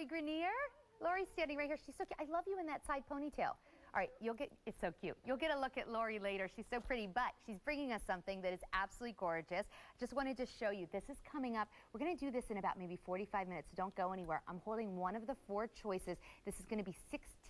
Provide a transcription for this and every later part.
Lori Grenier. Lori's standing right here. She's so cute. I love you in that side ponytail. All right, it's so cute. You'll get a look at Lori later. She's so pretty, but she's bringing us something that is absolutely gorgeous. Just wanted to show you. This is coming up. We're going to do this in about maybe 45 minutes, so don't go anywhere. I'm holding one of the 4 choices. This is going to be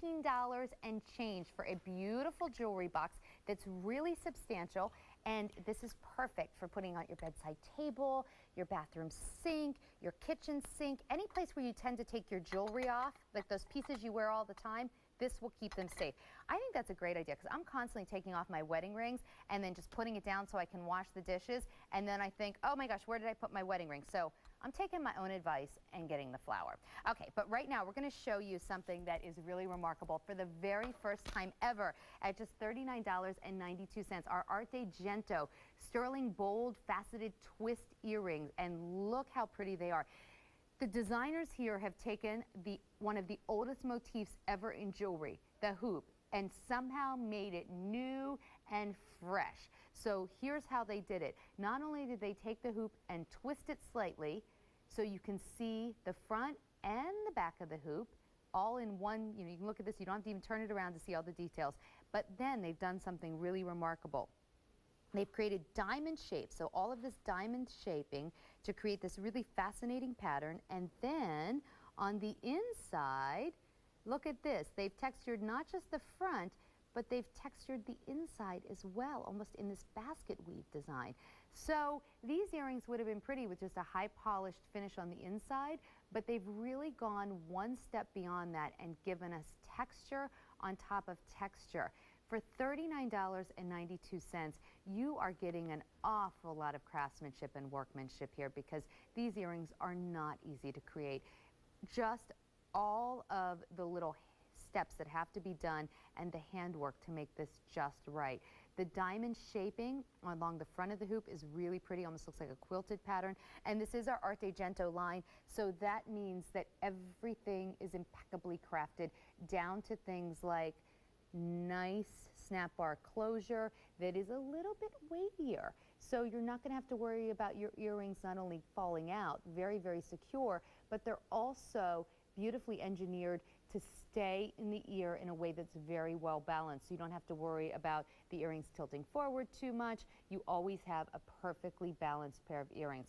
$16 and change for a beautiful jewelry box that's really substantial, and this is perfect for putting on your bedside table, your bathroom sink, your kitchen sink, any place where you tend to take your jewelry off, like those pieces you wear all the time. This will keep them safe. I think that's a great idea because I'm constantly taking off my wedding rings and then just putting it down so I can wash the dishes. And then I think, oh my gosh, where did I put my wedding ring? So I'm taking my own advice and getting the flower. Okay, but right now we're going to show you something that is really remarkable for the very first time ever at just $39.92. Our Arte Gento sterling bold faceted twist earrings, and look how pretty they are. The designers here have taken one of the oldest motifs ever in jewelry, the hoop, and somehow made it new and fresh. So here's how they did it. Not only did they take the hoop and twist it slightly so you can see the front and the back of the hoop all in one, you can look at this, you don't have to even turn it around to see all the details, but then they've done something really remarkable. They've created diamond shapes, so all of this diamond shaping to create this really fascinating pattern. And then on the inside, look at this. They've textured not just the front, but they've textured the inside as well, almost in this basket weave design. So these earrings would have been pretty with just a high polished finish on the inside, but they've really gone one step beyond that and given us texture on top of texture. For $39.92, you are getting an awful lot of craftsmanship and workmanship here because these earrings are not easy to create. Just all of the little steps that have to be done and the handwork to make this just right. The diamond shaping along the front of the hoop is really pretty, almost looks like a quilted pattern. And this is our Arte Gento line, so that means that everything is impeccably crafted down to things like nice snap bar closure that is a little bit weightier. So you're not going to have to worry about your earrings not only falling out, very, very secure, but they're also beautifully engineered to stay in the ear in a way that's very well balanced. So you don't have to worry about the earrings tilting forward too much. You always have a perfectly balanced pair of earrings.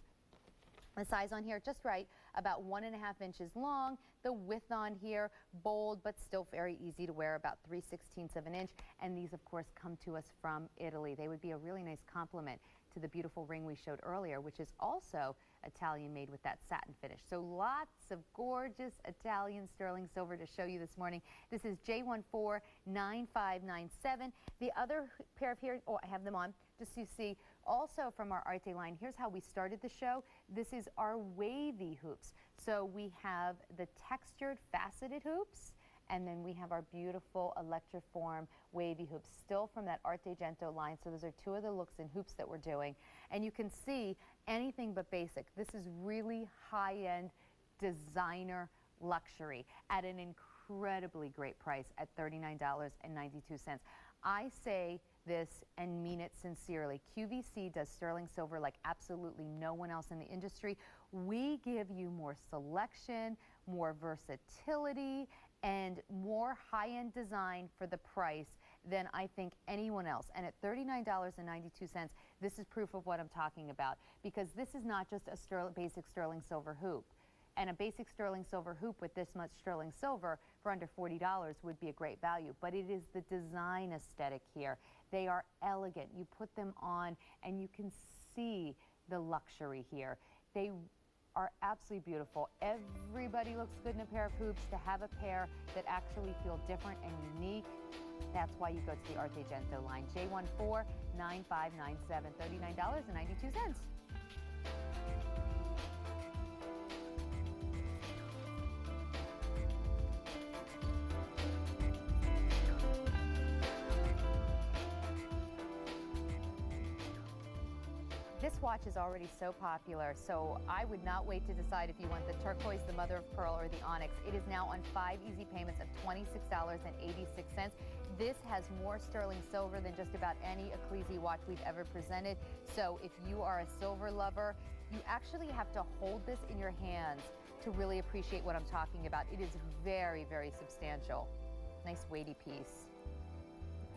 The size on here just right, about 1.5 inches long. The width on here, bold but still very easy to wear, about 3/16 of an inch. And these, of course, come to us from Italy. They would be a really nice complement to the beautiful ring we showed earlier, which is also Italian made with that satin finish. So lots of gorgeous Italian sterling silver to show you this morning. This is J149597. The other pair of here, oh, I have them on just so you see. Also from our Arte line, here's how we started the show. This is our wavy hoops. So we have the textured faceted hoops, and then we have our beautiful electroform wavy hoops, still from that Arte Gento line. So those are 2 of the looks in hoops that we're doing. And you can see anything but basic. This is really high-end designer luxury at an incredibly great price at $39.92. I say this and mean it sincerely. QVC does sterling silver like absolutely no one else in the industry. We give you more selection, more versatility, and more high-end design for the price than I think anyone else. And at $39.92, this is proof of what I'm talking about, because this is not just a basic sterling silver hoop. And a basic sterling silver hoop with this much sterling silver for under $40 would be a great value. But it is the design aesthetic here. They are elegant. You put them on and you can see the luxury here. They are absolutely beautiful. Everybody looks good in a pair of hoops. To have a pair that actually feel different and unique, that's why you go to the Arte Gento line. J149597, $39.92. This watch is already so popular, so I would not wait to decide if you want the turquoise, the mother of pearl, or the onyx. It is now on 5 easy payments of $26.86. This has more sterling silver than just about any Ecclesi watch we've ever presented. So if you are a silver lover, you actually have to hold this in your hands to really appreciate what I'm talking about. It is very, very substantial. Nice weighty piece.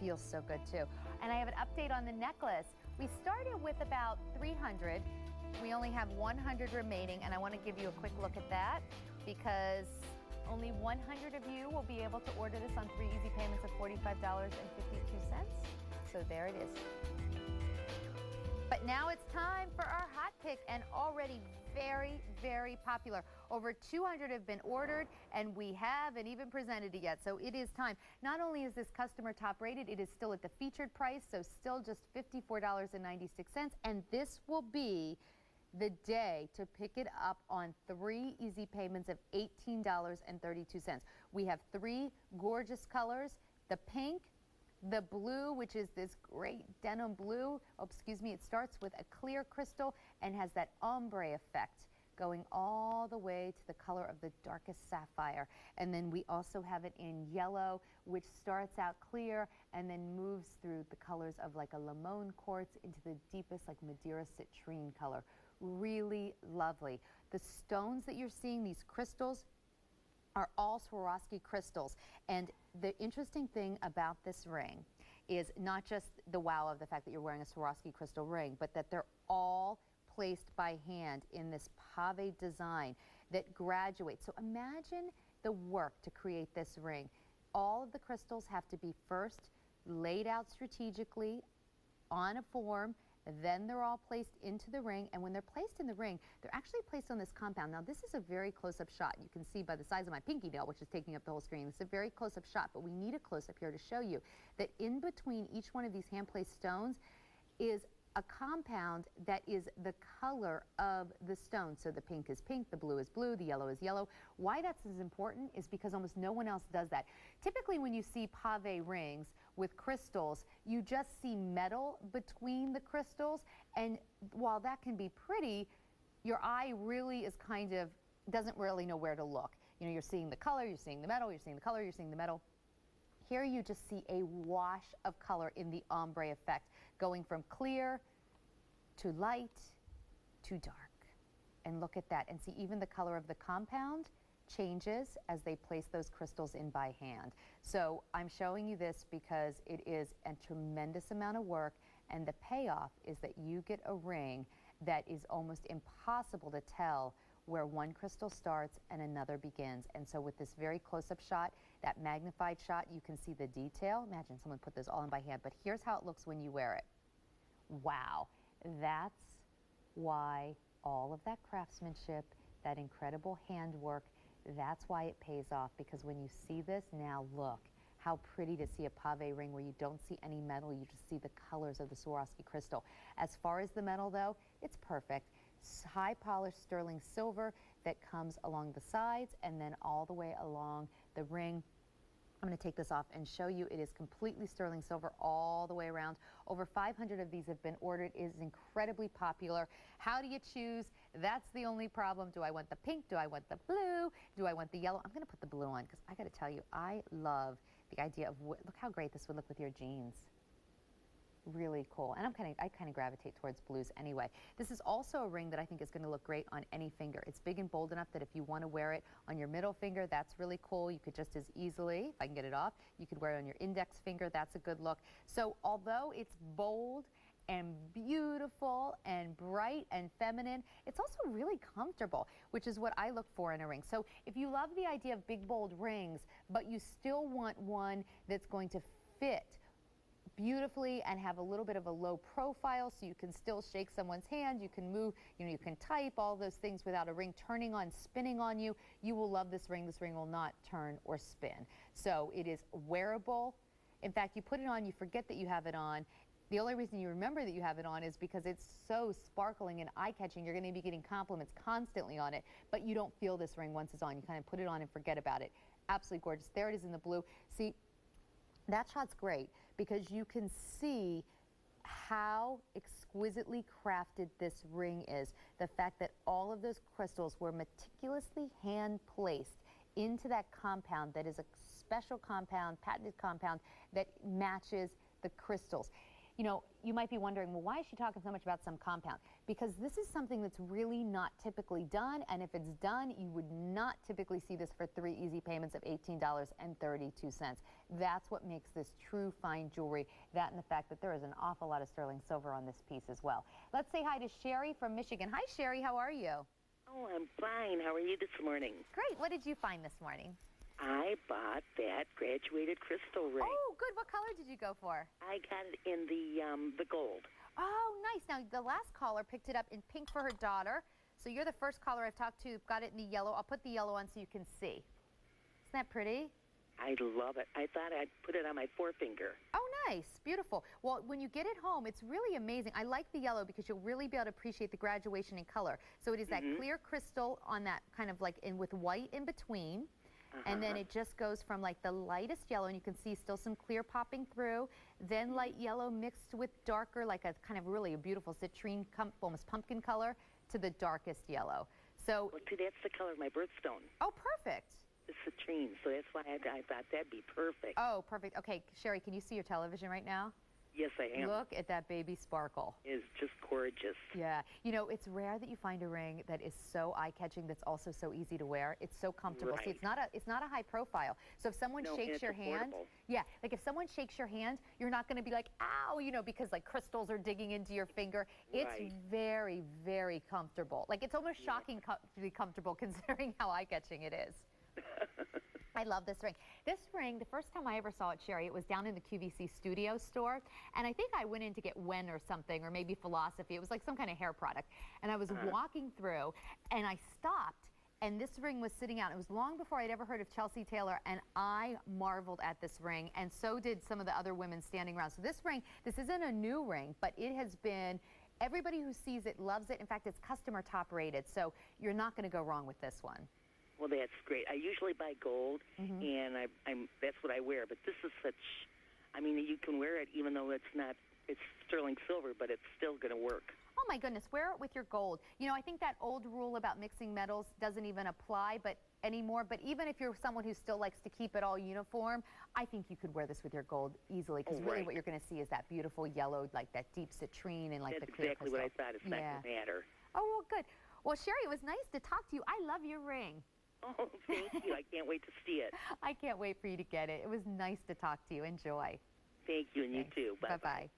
Feels so good too. And I have an update on the necklace. We started with about 300. We only have 100 remaining, and I want to give you a quick look at that because only 100 of you will be able to order this on 3 easy payments of $45.52. So there it is. But now it's time for our hot pick, and already very, very popular. Over 200 have been ordered, and we haven't even presented it yet, so it is time. Not only is this customer top rated, it is still at the featured price, so still just $54.96, and this will be the day to pick it up on 3 easy payments of $18.32. We have 3 gorgeous colors, the pink, the blue, which is this great denim blue. Oh, excuse me, it starts with a clear crystal and has that ombre effect going all the way to the color of the darkest sapphire. And then we also have it in yellow, which starts out clear and then moves through the colors of like a limon quartz into the deepest like Madeira citrine color. Really lovely. The stones that you're seeing, these crystals, are all Swarovski crystals. And the interesting thing about this ring is not just the wow of the fact that you're wearing a Swarovski crystal ring, but that they're all placed by hand in this pave design that graduates. So imagine the work to create this ring. All of the crystals have to be first laid out strategically on a form, then they're all placed into the ring, and when they're placed in the ring, they're actually placed on this compound. Now, this is a very close-up shot. You can see by the size of my pinky nail, which is taking up the whole screen. It's a very close-up shot, but we need a close-up here to show you that in between each one of these hand-placed stones is a compound that is the color of the stone. So the pink is pink, the blue is blue, the yellow is yellow. Why that's as important is because almost no one else does that. Typically when you see pave rings with crystals, you just see metal between the crystals, and while that can be pretty, your eye really is kind of, doesn't really know where to look. You know, you're seeing the color, you're seeing the metal, you're seeing the color, you're seeing the metal. Here you just see a wash of color in the ombre effect, going from clear to light to dark. And look at that, and see even the color of the compound changes as they place those crystals in by hand. So I'm showing you this because it is a tremendous amount of work, and the payoff is that you get a ring that is almost impossible to tell where one crystal starts and another begins. And so with this very close-up shot, that magnified shot, you can see the detail. Imagine someone put this all in by hand, but here's how it looks when you wear it. Wow, that's why all of that craftsmanship, that incredible handwork, that's why it pays off, because when you see this, now look how pretty to see a pave ring where you don't see any metal, you just see the colors of the Swarovski crystal. As far as the metal though, it's perfect. High polished sterling silver that comes along the sides and then all the way along the ring. I'm going to take this off and show you. It is completely sterling silver all the way around. Over 500 of these have been ordered. It is incredibly popular. How do you choose? That's the only problem. Do I want the pink? Do I want the blue? Do I want the yellow? I'm going to put the blue on because I got to tell you, I love the idea of, look how great this would look with your jeans. Really cool. And I kind of gravitate towards blues anyway. This is also a ring that I think is going to look great on any finger. It's big and bold enough that if you want to wear it on your middle finger, that's really cool. You could just as easily, if I can get it off, you could wear it on your index finger. That's a good look. So although it's bold and beautiful and bright and feminine, it's also really comfortable, which is what I look for in a ring. So if you love the idea of big, bold rings, but you still want one that's going to fit beautifully and have a little bit of a low profile so you can still shake someone's hand, you can move, you can type, all those things without a ring turning on, spinning on you, you will love this ring. This ring will not turn or spin. So it is wearable. In fact, you put it on, you forget that you have it on. The only reason you remember that you have it on is because it's so sparkling and eye-catching. You're going to be getting compliments constantly on it, but you don't feel this ring once it's on. You kind of put it on and forget about it. Absolutely gorgeous. There it is in the blue. See, that shot's great because you can see how exquisitely crafted this ring is. The fact that all of those crystals were meticulously hand-placed into that compound that is a special compound, patented compound that matches the crystals. You know, you might be wondering, well, why is she talking so much about some compound? because this is something that's really not typically done, and if it's done, you would not typically see this for 3 easy payments of $18.32. That's what makes this true fine jewelry, that and the fact that there is an awful lot of sterling silver on this piece as well. Let's say hi to Sherry from Michigan. Hi, Sherry. How are you? Oh, I'm fine. How are you this morning? Great. What did you find this morning? I bought that graduated crystal ring. Oh, good. What color did you go for? I got it in the gold. Oh, nice. Now, the last caller picked it up in pink for her daughter. So you're the first caller I've talked to. Got it in the yellow. I'll put the yellow on so you can see. Isn't that pretty? I love it. I thought I'd put it on my forefinger. Oh, nice. Beautiful. Well, when you get it home, it's really amazing. I like the yellow because you'll really be able to appreciate the graduation in color. So it is that clear crystal on that kind of like in with white in between. And then it just goes from like the lightest yellow, and you can see still some clear popping through, then light yellow mixed with darker, like a kind of really a beautiful citrine, almost pumpkin color, to the darkest yellow. So, well, see, that's the color of my birthstone. Oh, perfect. The citrine, so that's why I thought that'd be perfect. Oh, perfect. Okay, Sherry, can you see your television right now? Yes, I am. Look at that baby sparkle. It's just gorgeous. Yeah. You know, it's rare that you find a ring that is so eye-catching that's also so easy to wear. It's so comfortable. Right. See, it's not a high profile. So if someone shakes your hand, yeah, like if someone shakes your hand, you're not going to be like, ow, you know, because like crystals are digging into your finger. It's very, very comfortable. Like it's almost shockingly comfortable considering how eye-catching it is. I love this ring. This ring, the first time I ever saw it, Sherry, it was down in the QVC studio store. And I think I went in to get Wen or something, or maybe Philosophy. It was like some kind of hair product. And I was walking through, and I stopped, and this ring was sitting out. It was long before I'd ever heard of Chelsea Taylor, and I marveled at this ring, and so did some of the other women standing around. So this ring, this isn't a new ring, but it has been, everybody who sees it loves it. In fact, it's customer top rated, so you're not going to go wrong with this one. Well, that's great. I usually buy gold, and that's what I wear. But this is such, I mean, you can wear it even though it's sterling silver, but it's still going to work. Oh, my goodness. Wear it with your gold. You know, I think that old rule about mixing metals doesn't even apply anymore. But even if you're someone who still likes to keep it all uniform, I think you could wear this with your gold easily. Because really what you're going to see is that beautiful yellow, like that deep citrine and like the clear crystal. That's exactly what I thought. It's not going to matter. Oh, well, good. Well, Sherry, it was nice to talk to you. I love your ring. Oh, thank you. I can't wait to see it. I can't wait for you to get it. It was nice to talk to you. Enjoy. Thank you, and you too. Bye-bye. Bye-bye.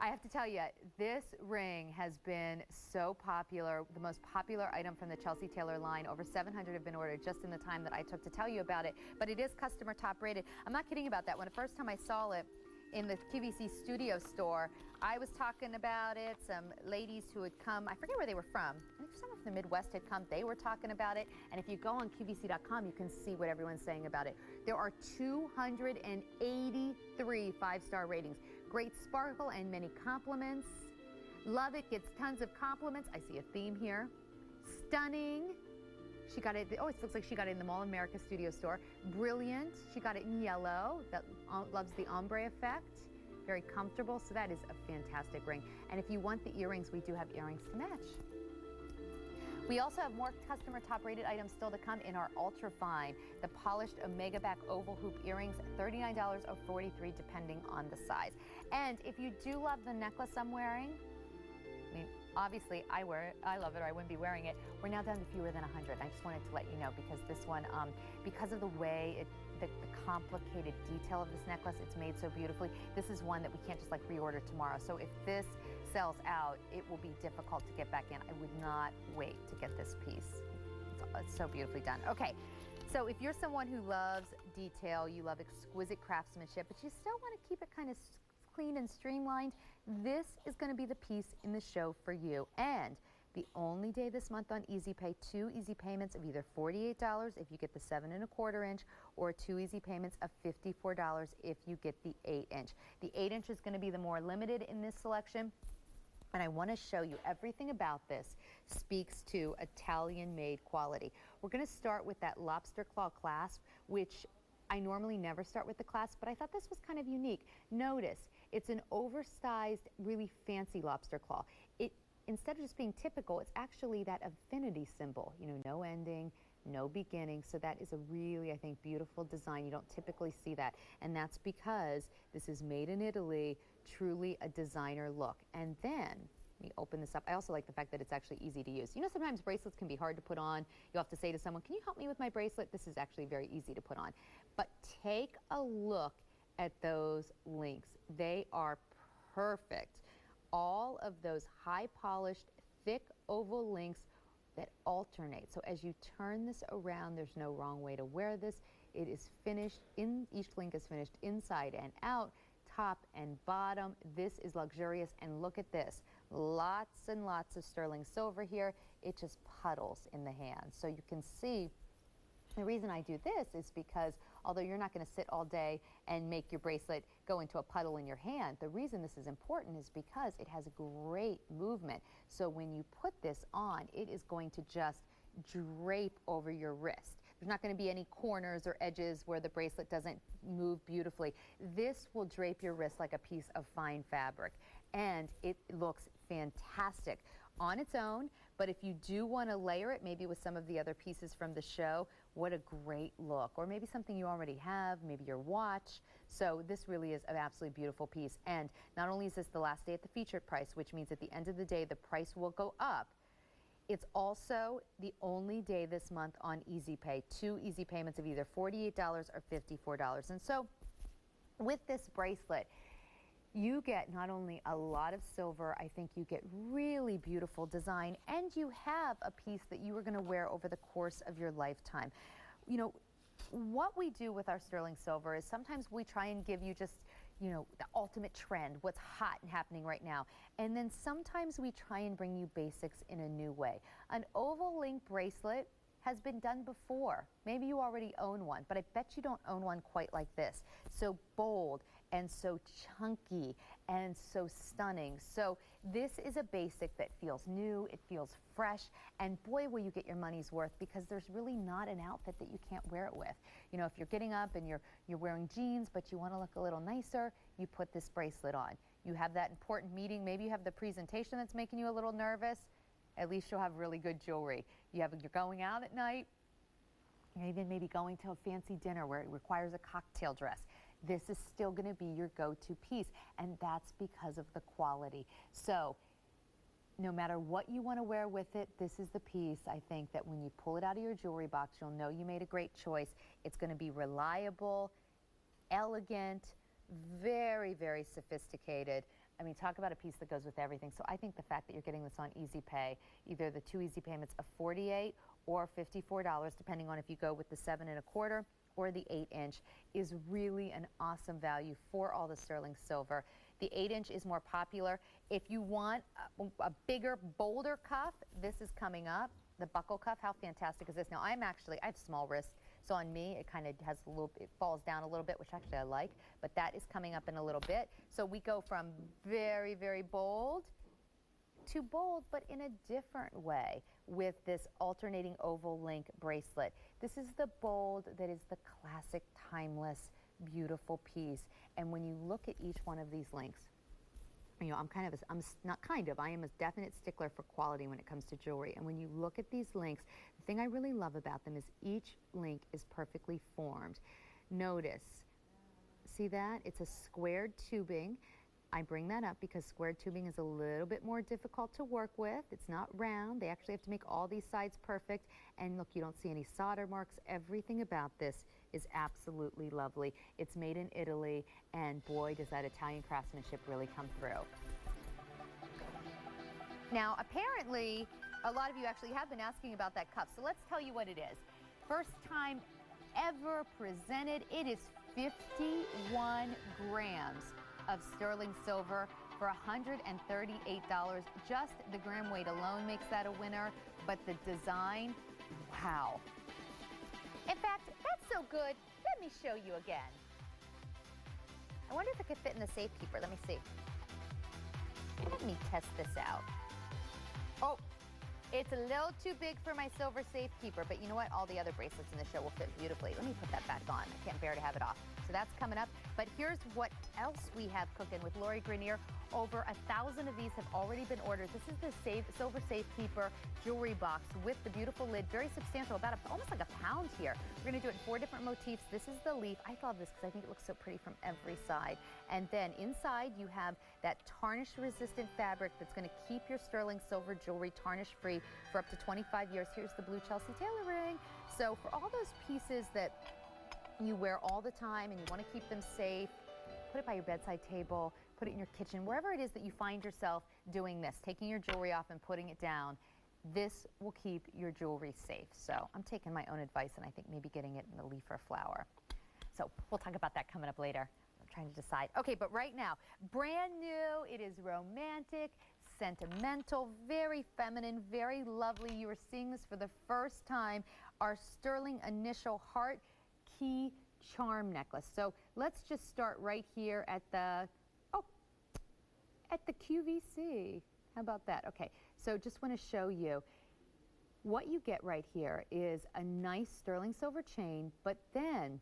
I have to tell you, this ring has been so popular, the most popular item from the Chelsea Taylor line. Over 700 have been ordered just in the time that I took to tell you about it. But it is customer top rated. I'm not kidding about that. When the first time I saw it in the QVC studio store, I was talking about it. Some ladies who had come, I forget where they were from. I think someone from the Midwest had come. They were talking about it. And if you go on QVC.com, you can see what everyone's saying about it. There are 283 5-star ratings. Great sparkle and many compliments. Love it. Gets tons of compliments. I see a theme here. Stunning. She got it. Oh, it looks like she got it in the Mall of America studio store. Brilliant. She got it in yellow. That loves the ombre effect. Very comfortable. So that is a fantastic ring. And if you want the earrings, we do have earrings to match. We also have more customer top rated items still to come in our ultra fine. The polished Omega back oval hoop earrings, $39 or $43 depending on the size. And if you do love the necklace I'm wearing, I mean, obviously I wear it, I love it, or I wouldn't be wearing it. We're now down to fewer than 100. I just wanted to let you know because this one, because of the way the complicated detail of this necklace, it's made so beautifully. This is one that we can't just like reorder tomorrow. So if this sells out, it will be difficult to get back in. I would not wait to get this piece. It's so beautifully done. Okay, so if you're someone who loves detail, you love exquisite craftsmanship, but you still want to keep it kind of clean and streamlined, this is going to be the piece in the show for you. And the only day this month on Easy Pay, 2 easy payments of either $48 if you get the 7 1/4 inch, or 2 easy payments of $54 if you get the 8 inch. The 8 inch is going to be the more limited in this selection. And I want to show you everything about this speaks to Italian-made quality. We're going to start with that lobster claw clasp, which I normally never start with the clasp, but I thought this was kind of unique. Notice, it's an oversized, really fancy lobster claw. Instead of just being typical, it's actually that affinity symbol. You know, no ending, no beginning. So that is a really, I think, beautiful design. You don't typically see that. And that's because this is made in Italy, truly a designer look. And then, me open this up. I also like the fact that it's actually easy to use. You know, sometimes bracelets can be hard to put on. You'll have to say to someone, can you help me with my bracelet? This is actually very easy to put on. But take a look at those links. They are perfect. All of those high polished, thick oval links that alternate. So as you turn this around, there's no wrong way to wear this. It is finished each link is finished inside and out, top and bottom. This is luxurious, and look at this. Lots and lots of sterling silver here. It just puddles in the hand. So you can see the reason I do this is because although you're not going to sit all day and make your bracelet go into a puddle in your hand, the reason this is important is because it has great movement. So when you put this on, it is going to just drape over your wrist. There's not going to be any corners or edges where the bracelet doesn't move beautifully. This will drape your wrist like a piece of fine fabric, and it looks fantastic on its own. But if you do want to layer it, maybe with some of the other pieces from the show, what a great look. Or maybe something you already have, maybe your watch. So this really is an absolutely beautiful piece. And not only is this the last day at the featured price, which means at the end of the day, the price will go up. It's also the only day this month on Easy Pay. 2 easy payments of either $48 or $54. And so with this bracelet, you get not only a lot of silver, I think you get really beautiful design, and you have a piece that you are going to wear over the course of your lifetime. You know, what we do with our sterling silver is sometimes we try and give you just, you know, the ultimate trend, what's hot and happening right now. And then sometimes we try and bring you basics in a new way. An oval link bracelet has been done before. Maybe you already own one, but I bet you don't own one quite like this. So bold and so chunky and so stunning. So this is a basic that feels new, it feels fresh, and boy, will you get your money's worth, because there's really not an outfit that you can't wear it with. You know, if you're getting up and you're wearing jeans, but you want to look a little nicer, you put this bracelet on. You have that important meeting, maybe you have the presentation that's making you a little nervous, at least you'll have really good jewelry. You're going out at night, you're even maybe going to a fancy dinner where it requires a cocktail dress. This is still going to be your go-to piece, and that's because of the quality. So no matter what you want to wear with it, this is the piece, I think, that when you pull it out of your jewelry box, you'll know you made a great choice. It's going to be reliable, elegant, very, very sophisticated. I mean, talk about a piece that goes with everything. So I think the fact that you're getting this on Easy Pay, either the 2 easy payments of $48 or $54, depending on if you go with the 7 1/4 or the 8-inch, is really an awesome value for all the sterling silver. The 8-inch is more popular. If you want a bigger, bolder cuff, this is coming up. The buckle cuff, how fantastic is this? Now, I have small wrists, so on me, it kind of has a little, it falls down a little bit, which actually I like, but that is coming up in a little bit. So we go from very, very bold to bold, but in a different way with this alternating oval link bracelet. This is the bold that is the classic, timeless, beautiful piece. And when you look at each one of these links, you know, I am a definite stickler for quality when it comes to jewelry. And when you look at these links, the thing I really love about them is each link is perfectly formed. Notice, see that? It's a squared tubing. I bring that up because squared tubing is a little bit more difficult to work with. It's not round. They actually have to make all these sides perfect. And look, you don't see any solder marks. Everything about this is absolutely lovely. It's made in Italy, and boy, does that Italian craftsmanship really come through. Now, apparently, a lot of you actually have been asking about that cuff, so let's tell you what it is. First time ever presented. It is 51 grams of sterling silver for $138. Just the gram weight alone makes that a winner, but the design, wow. In fact, that's so good, let me show you again. I wonder if it could fit in the safekeeper. Let me see. Let me test this out. Oh, It's a little too big for my silver safekeeper, but you know what? All the other bracelets in the show will fit beautifully. Let me put that back on. I can't bear to have it off. So that's coming up. But here's what else we have cooking with Lori Grenier. Over 1,000 of these have already been ordered. This is the silver safekeeper jewelry box with the beautiful lid, very substantial, about almost like a pound here. We're going to do it in 4 different motifs. This is the leaf. I love this because I think it looks so pretty from every side. And then inside you have that tarnish-resistant fabric that's going to keep your sterling silver jewelry tarnish-free for up to 25 years. Here's the blue Chelsea Taylor ring. So for all those pieces that you wear all the time and you want to keep them safe, put it by your bedside table, put it in your kitchen, wherever it is that you find yourself doing this, taking your jewelry off and putting it down. This will keep your jewelry safe. So I'm taking my own advice and I think maybe getting it in the leaf or flower. So we'll talk about that coming up later. I'm trying to decide. Okay, but right now, brand new, it is romantic, sentimental, very feminine, very lovely. You are seeing this for the first time, our sterling initial heart key charm necklace. So let's just start right here at the QVC. How about that? Okay, so just want to show you what you get right here is a nice sterling silver chain, but then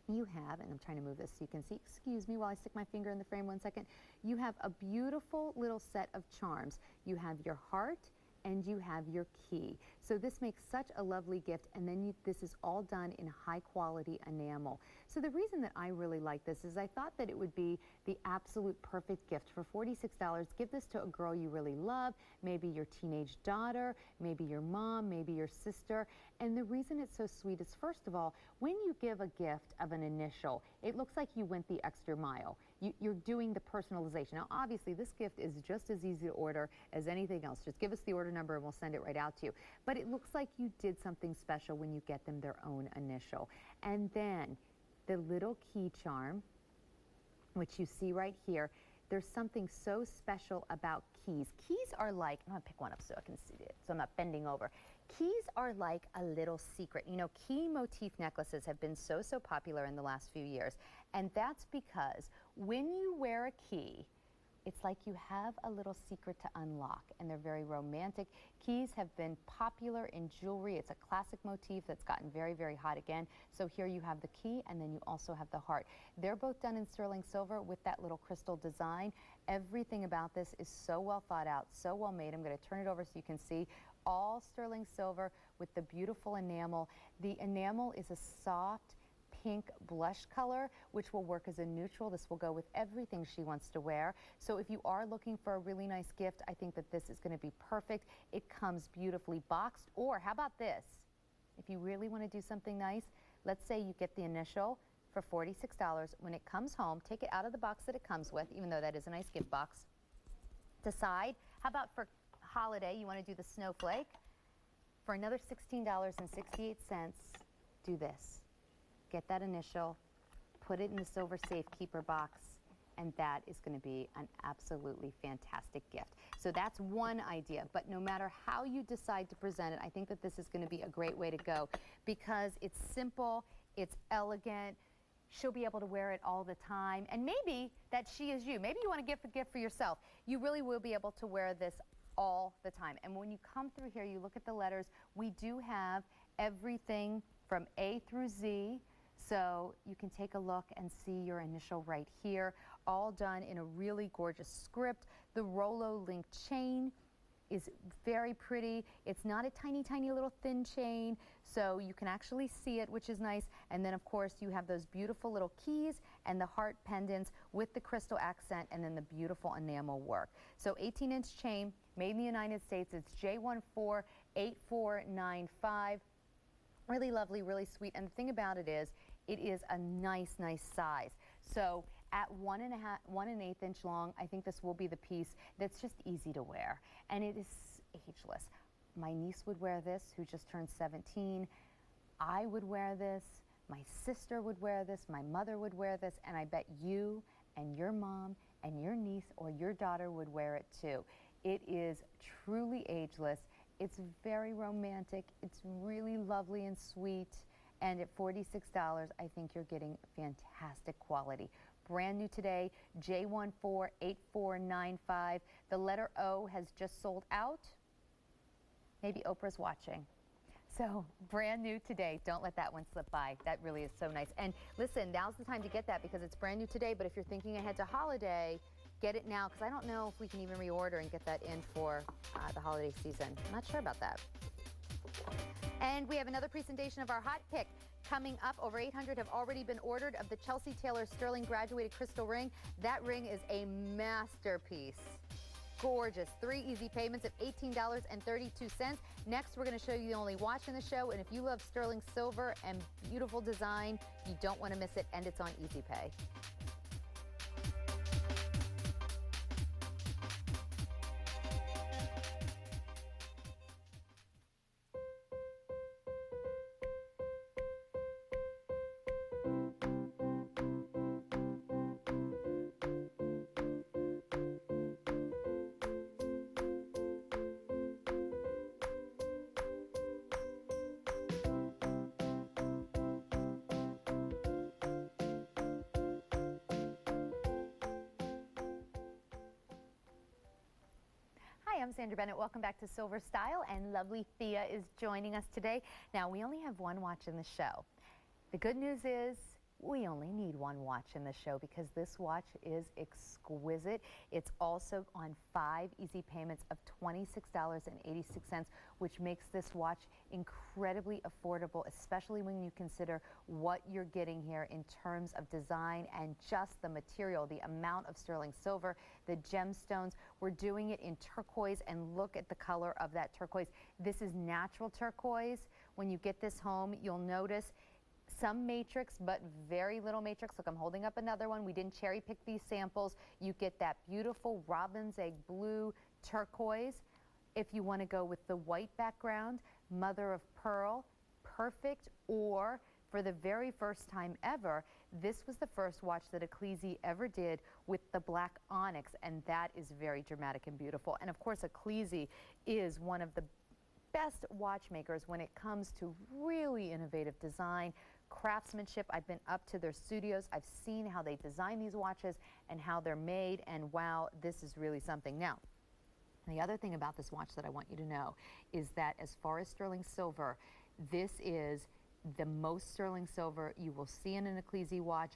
you have, and I'm trying to move this so you can see, excuse me while I stick my finger in the frame 1 second, you have a beautiful little set of charms. You have your heart and you have your key. So this makes such a lovely gift, and then this is all done in high quality enamel. So the reason that I really like this is I thought that it would be the absolute perfect gift. For $46, give this to a girl you really love, maybe your teenage daughter, maybe your mom, maybe your sister. And the reason it's so sweet is, first of all, when you give a gift of an initial, it looks like you went the extra mile. You're doing the personalization. Now, obviously, this gift is just as easy to order as anything else. Just give us the order number and we'll send it right out to you. But it looks like you did something special when you get them their own initial. And then the little key charm, which you see right here, there's something so special about keys. Keys are like, I'm going to pick one up so I can see it, so I'm not bending over. Keys are like a little secret. You know, key motif necklaces have been so popular in the last few years. And that's because when you wear a key, it's like you have a little secret to unlock, and they're very romantic. Keys have been popular in jewelry. It's a classic motif that's gotten very hot again. So here you have the key, and then you also have the heart. They're both done in sterling silver with that little crystal design. Everything about this is so well thought out, so well made. I'm going to turn it over so you can see. All sterling silver with the beautiful enamel. The enamel is a soft pink blush color, which will work as a neutral. This will go with everything she wants to wear. So if you are looking for a really nice gift, I think that this is going to be perfect. It comes beautifully boxed. Or how about this? If you really want to do something nice, let's say you get the initial for $46. When it comes home, take it out of the box that it comes with, even though that is a nice gift box. Decide, how about for holiday, you want to do the snowflake? For another $16.68, do this. Get that initial, put it in the silver safekeeper box, and that is going to be an absolutely fantastic gift. So that's one idea, but no matter how you decide to present it, I think that this is going to be a great way to go because it's simple, it's elegant, she'll be able to wear it all the time, and maybe that she is you. Maybe you want to gift a gift for yourself. You really will be able to wear this all the time. And when you come through here, you look at the letters, we do have everything from A through Z. So you can take a look and see your initial right here, all done in a really gorgeous script. The Rolo link chain is very pretty. It's not a tiny little thin chain, so you can actually see it, which is nice. And then, of course, you have those beautiful little keys and the heart pendants with the crystal accent and then the beautiful enamel work. So 18-inch chain, made in the United States. It's J148495. Really lovely, really sweet. And the thing about it is a nice size. So at 1 1/8 inch long, I think this will be the piece that's just easy to wear. And it is ageless. My niece would wear this, who just turned 17. I would wear this. My sister would wear this. My mother would wear this. And I bet you and your mom and your niece or your daughter would wear it too. It is truly ageless. It's very romantic. It's really lovely and sweet. And at $46, I think you're getting fantastic quality. Brand new today, J148495. The letter O has just sold out. Maybe Oprah's watching. So brand new today. Don't let that one slip by. That really is so nice. And listen, now's the time to get that because it's brand new today. But if you're thinking ahead to holiday, get it now because I don't know if we can even reorder and get that in for the holiday season. I'm not sure about that. And we have another presentation of our hot pick coming up. Over 800 have already been ordered of the Chelsea Taylor Sterling graduated crystal ring. That ring is a masterpiece. Gorgeous. 3 easy payments of $18.32. Next, we're going to show you the only watch in the show. And if you love sterling silver and beautiful design, you don't want to miss it. And it's on Easy Pay. Hi, I'm Sandra Bennett. Welcome back to Silver Style, and lovely Thea is joining us today. Now, we only have one watch in the show. The good news is we only need one watch in the show because this watch is exquisite. It's also on 5 easy payments of $26.86, which makes this watch incredibly affordable, especially when you consider what you're getting here in terms of design and just the material, the amount of sterling silver, the gemstones. We're doing it in turquoise, and look at the color of that turquoise. This is natural turquoise. When you get this home, you'll notice some matrix, but very little matrix. Look, I'm holding up another one. We didn't cherry pick these samples. You get that beautiful robin's egg blue turquoise. If you want to go with the white background, mother of pearl, perfect. Or for the very first time ever, this was the first watch that Ecclesi ever did with the black onyx, and that is very dramatic and beautiful. And of course, Ecclesi is one of the best watchmakers when it comes to really innovative design, craftsmanship. I've been up to their studios. I've seen how they design these watches and how they're made, and wow, this is really something. Now, the other thing about this watch that I want you to know is that as far as sterling silver, this is the most sterling silver you will see in an Ecclesi watch.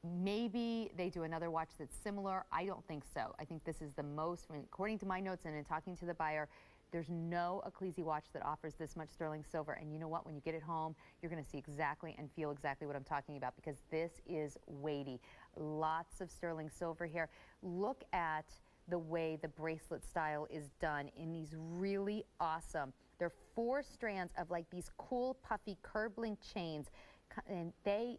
Maybe they do another watch that's similar. I don't think so. I think this is the most, according to my notes and in talking to the buyer, there's no Ecclesi watch that offers this much sterling silver. And you know what? When you get it home, you're going to see exactly and feel exactly what I'm talking about, because this is weighty. Lots of sterling silver here. Look at the way the bracelet style is done in these really awesome. There are 4 strands of like these cool, puffy, curb link chains. And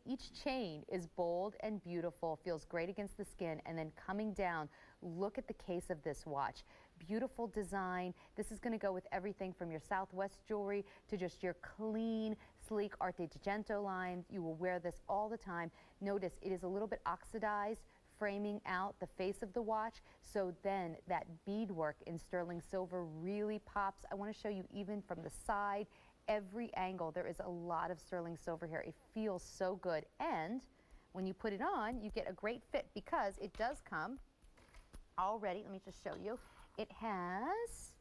each chain is bold and beautiful, feels great against the skin, and then coming down, look at the case of this watch. Beautiful design. This is going to go with everything from your Southwest jewelry to just your clean, sleek Arte Gigento line. You will wear this all the time. Notice it is a little bit oxidized, framing out the face of the watch, so then that beadwork in sterling silver really pops. I want to show you even from the side, every angle. There is a lot of sterling silver here. It feels so good, and when you put it on, you get a great fit because it does come already. Let me just show you. It has,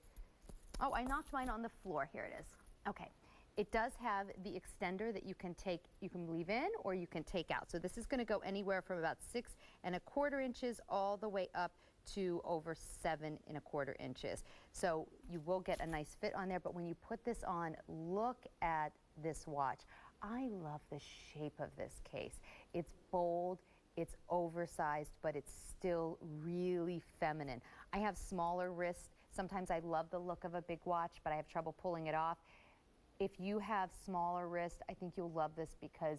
oh, I knocked mine on the floor. Here it is. Okay. It does have the extender that you can leave in or you can take out. So this is going to go anywhere from about 6¼ inches all the way up to over 7¼ inches. So you will get a nice fit on there, but when you put this on, look at this watch. I love the shape of this case. It's bold, it's oversized, but it's still really feminine. I have smaller wrists. Sometimes I love the look of a big watch, but I have trouble pulling it off. If you have smaller wrists, I think you'll love this because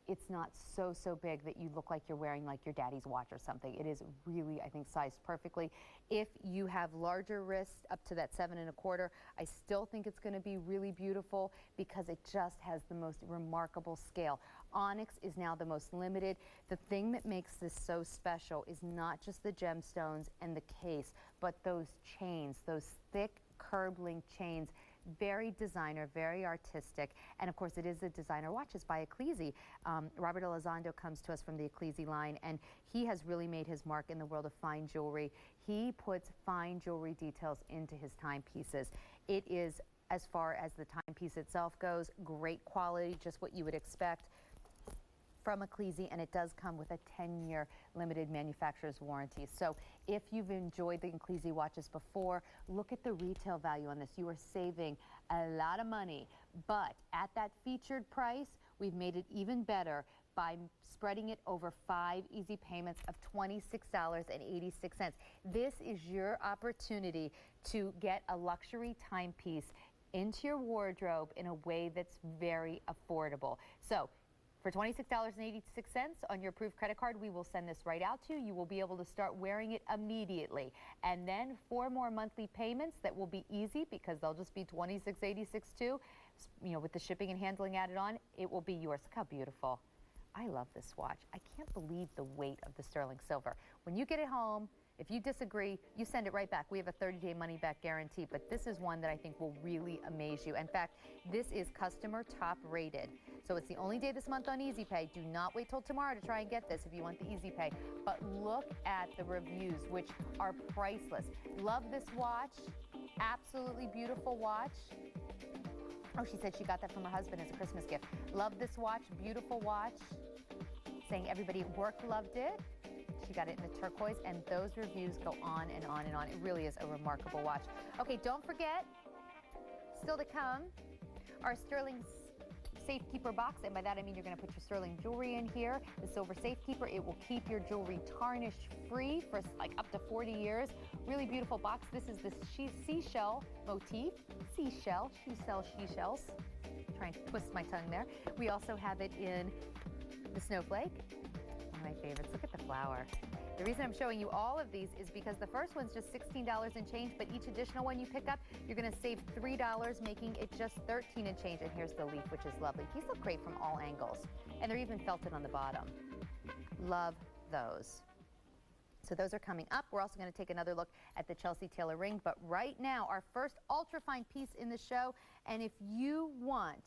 it's not so big that you look like you're wearing like your daddy's watch or something. It is really, I think, sized perfectly. If you have larger wrists up to that 7¼ I still think it's going to be really beautiful because it just has the most remarkable scale. Onyx is now the most limited. The thing that makes this so special is not just the gemstones and the case, but those chains, those thick curb link chains. Very designer, very artistic, and of course it is a designer watch. It's by Ecclesi. Robert Elizondo comes to us from the Ecclesi line, and he has really made his mark in the world of fine jewelry. He puts fine jewelry details into his timepieces. It is, as far as the timepiece itself goes, great quality, just what you would expect from Ecclesi, and it does come with a 10-year limited manufacturer's warranty. So if you've enjoyed the Ecclesi watches before, look at the retail value on this. You are saving a lot of money, but at that featured price, we've made it even better by spreading it over 5 easy payments of $26.86. This is your opportunity to get a luxury timepiece into your wardrobe in a way that's very affordable. So for $26.86 on your approved credit card, we will send this right out to you. You will be able to start wearing it immediately. And then 4 more monthly payments that will be easy because they'll just be $26.86 too. You know, with the shipping and handling added on, it will be yours. Look how beautiful. I love this watch. I can't believe the weight of the sterling silver. When you get it home, if you disagree, you send it right back. We have a 30-day money-back guarantee, but this is one that I think will really amaze you. In fact, this is customer top rated. So it's the only day this month on Easy Pay. Do not wait till tomorrow to try and get this if you want the Easy Pay. But look at the reviews, which are priceless. Love this watch. Absolutely beautiful watch. Oh, she said she got that from her husband as a Christmas gift. Love this watch. Beautiful watch. Saying everybody at work loved it. She got it in the turquoise, and those reviews go on and on and on. It really is a remarkable watch. Okay, don't forget, still to come, our sterling safekeeper box, and by that I mean you're going to put your sterling jewelry in here. The silver safekeeper, it will keep your jewelry tarnish free for like up to 40 years. Really beautiful box. This is the seashell motif. Seashell, she sells seashells. Trying to twist my tongue there. We also have it in the snowflake. One of my favorites. Look at the flower. The reason I'm showing you all of these is because the first one's just $16 and change, but each additional one you pick up, you're going to save $3, making it just $13 and change. And here's the leaf, which is lovely. These look great from all angles, and they're even felted on the bottom. Love those. So those are coming up. We're also going to take another look at the Chelsea Taylor ring, but right now, our first ultra-fine piece in the show, and if you want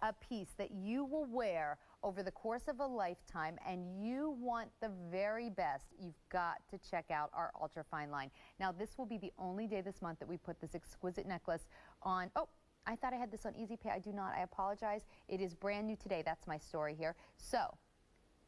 a piece that you will wear over the course of a lifetime and you want the very best, you've got to check out our ultra-fine line. Now, this will be the only day this month that we put this exquisite necklace on. Oh, I thought I had this on Easy Pay. I do not. I apologize. It is brand new today. That's my story here. So,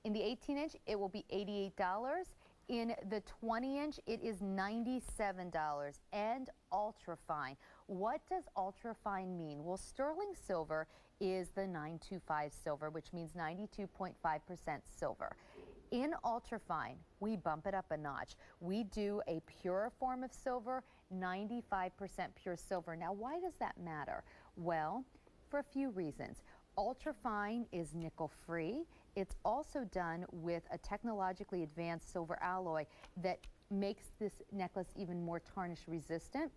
in the 18-inch, it will be $88. In the 20-inch, it is $97 and ultra-fine. What does ultra-fine mean? Well, sterling silver is the 925 silver, which means 92.5% silver. In ultrafine, we bump it up a notch. We do a pure form of silver, 95% pure silver. Now, why does that matter? Well, for a few reasons. Ultrafine is nickel-free. It's also done with a technologically advanced silver alloy that makes this necklace even more tarnish resistant.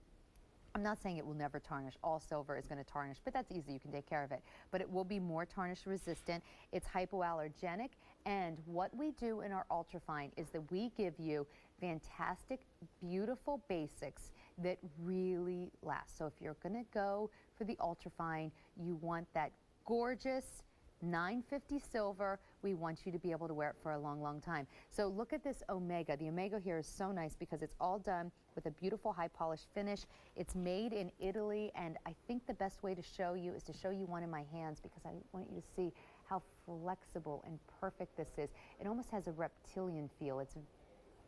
I'm not saying it will never tarnish. All silver is going to tarnish, but that's easy. You can take care of it. But it will be more tarnish resistant. It's hypoallergenic. And what we do in our ultrafine is that we give you fantastic, beautiful basics that really last. So if you're going to go for the ultrafine, you want that gorgeous 950 silver. We want you to be able to wear it for a long, long time. So look at this Omega. The Omega here is so nice because it's all done with a beautiful high polished finish. It's made in Italy, and I think the best way to show you is to show you one in my hands because I want you to see how flexible and perfect this is. It almost has a reptilian feel. It's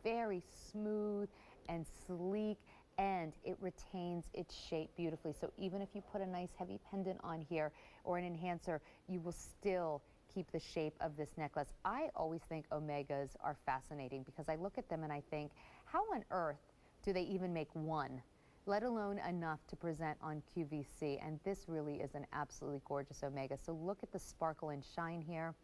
very smooth and sleek, and it retains its shape beautifully. So even if you put a nice heavy pendant on here or an enhancer, you will still keep the shape of this necklace. I always think Omegas are fascinating because I look at them and I think, how on earth do they even make one, let alone enough to present on QVC? And this really is an absolutely gorgeous Omega. So look at the sparkle and shine here.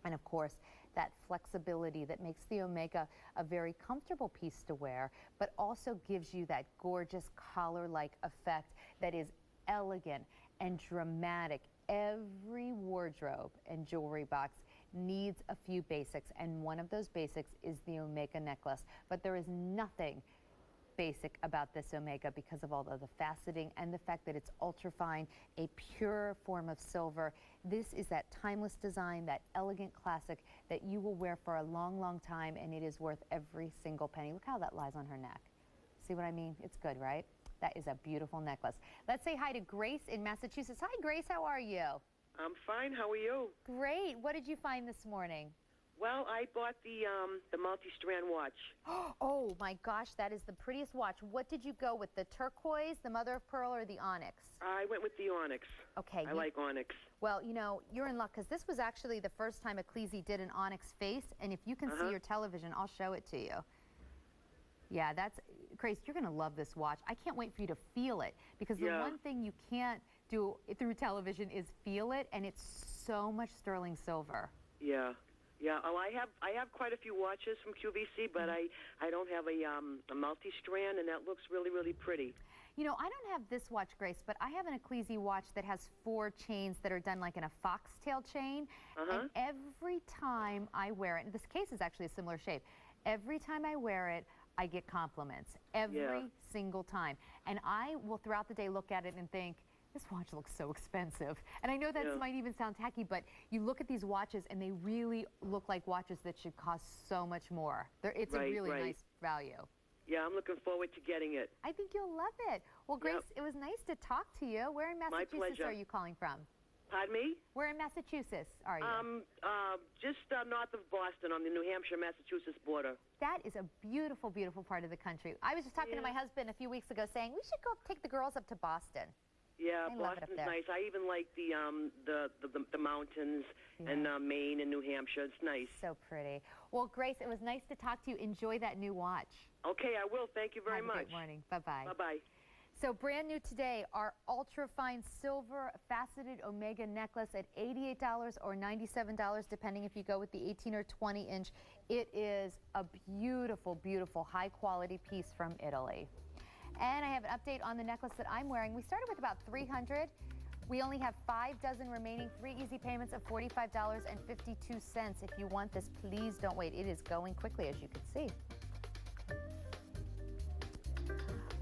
And of course, that flexibility that makes the Omega a very comfortable piece to wear, but also gives you that gorgeous collar-like effect that is elegant and dramatic. Every wardrobe and jewelry box needs a few basics, and one of those basics is the Omega necklace. But there is nothing basic about this Omega because of all of the faceting and the fact that it's ultrafine, a pure form of silver. This is that timeless design, that elegant classic that you will wear for a long, long time, and it is worth every single penny. Look how that lies on her neck. See what I mean? It's good, right? That is a beautiful necklace. Let's say hi to Grace in Massachusetts. Hi, Grace. How are you? I'm fine. How are you? Great. What did you find this morning? Well, I bought the multi-strand watch. Oh, my gosh. That is the prettiest watch. What did you go with, the turquoise, the mother of pearl, or the onyx? I went with the onyx. Okay. I like onyx. Well, you know, you're in luck because this was actually the first time Ecclesi did an onyx face. And if you can see your television, I'll show it to you. Yeah, that's, Grace, you're going to love this watch. I can't wait for you to feel it because the one thing you can't do through television is feel it, and it's so much sterling silver. Yeah. Yeah, oh, I have quite a few watches from QVC, but I don't have a multi-strand, and that looks really, really pretty. You know, I don't have this watch, Grace, but I have an Ecclesi watch that has 4 chains that are done like in a foxtail chain, and every time I wear it, and this case is actually a similar shape, every time I wear it, I get compliments every single time. And I will throughout the day look at it and think, this watch looks so expensive. And I know that might even sound tacky, but you look at these watches and they really look like watches that should cost so much more. It's a really nice value. Yeah, I'm looking forward to getting it. I think you'll love it. Well, Grace, it was nice to talk to you. Where in Massachusetts are you calling from? Pardon me? Where in Massachusetts are you? Just north of Boston on the New Hampshire-Massachusetts border. That is a beautiful, beautiful part of the country. I was just talking to my husband a few weeks ago saying we should go take the girls up to Boston. Yeah, Boston's nice. I even like the mountains and Maine and New Hampshire. It's nice. So pretty. Well, Grace, it was nice to talk to you. Enjoy that new watch. Okay, I will. Thank you very much. Have a great morning. Bye-bye. Bye-bye. So brand new today, our ultra-fine silver faceted Omega necklace at $88 or $97, depending if you go with the 18 or 20 inch. It is a beautiful, beautiful, high-quality piece from Italy. And I have an update on the necklace that I'm wearing. We started with about 300. We only have 5 dozen remaining, 3 easy payments of $45.52. If you want this, please don't wait. It is going quickly, as you can see.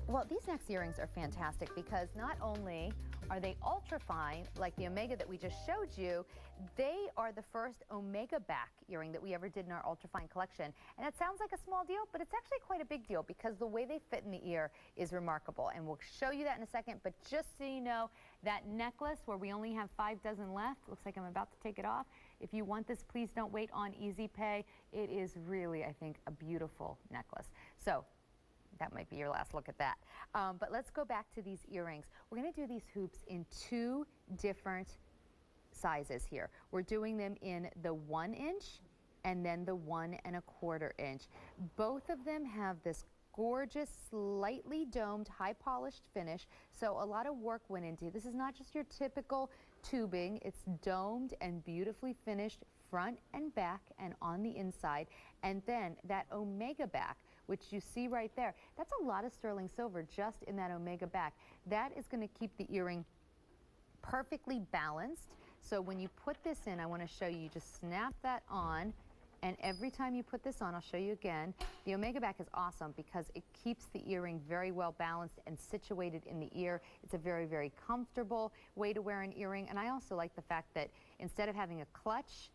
Well, these next earrings are fantastic because not only are they ultra fine, like the Omega that we just showed you, they are the first Omega back earring that we ever did in our ultra fine collection. And it sounds like a small deal, but it's actually quite a big deal because the way they fit in the ear is remarkable. And we'll show you that in a second, but just so you know, that necklace where we only have 5 dozen left, looks like I'm about to take it off. If you want this, please don't wait on Easy Pay. It is really, I think, a beautiful necklace. So that might be your last look at that. But let's go back to these earrings. We're going to do these hoops in 2 different sizes here. We're doing them in the 1 inch and then the 1 1/4 inch. Both of them have this gorgeous, slightly domed, high polished finish. So a lot of work went into it. This is not just your typical tubing. It's domed and beautifully finished front and back and on the inside. And then that Omega back, which you see right there, that's a lot of sterling silver just in that Omega back. That is going to keep the earring perfectly balanced. So when you put this in, I want to show you, just snap that on, and every time you put this on, I'll show you again, the Omega back is awesome because it keeps the earring very well balanced and situated in the ear. It's a very, very comfortable way to wear an earring, and I also like the fact that instead of having a clutch,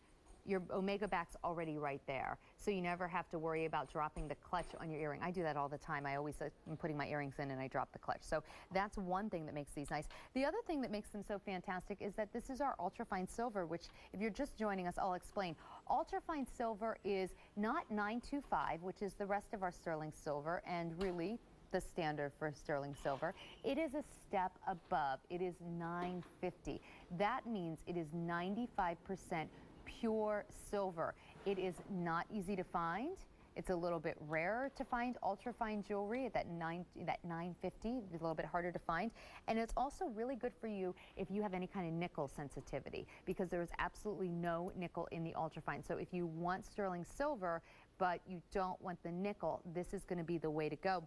your Omega back's already right there, so you never have to worry about dropping the clutch on your earring. I do that all the time. I always am putting my earrings in and I drop the clutch. So that's one thing that makes these nice. The other thing that makes them so fantastic is that this is our ultrafine silver, which if you're just joining us, I'll explain. Ultrafine silver is not 925, which is the rest of our sterling silver and really the standard for sterling silver. It is a step above. It is 950. That means it is 95% pure silver. It is not easy to find. It's a little bit rarer to find ultra-fine jewelry at that 950. It's a little bit harder to find. And it's also really good for you if you have any kind of nickel sensitivity because there is absolutely no nickel in the ultra-fine. So if you want sterling silver, but you don't want the nickel, this is going to be the way to go.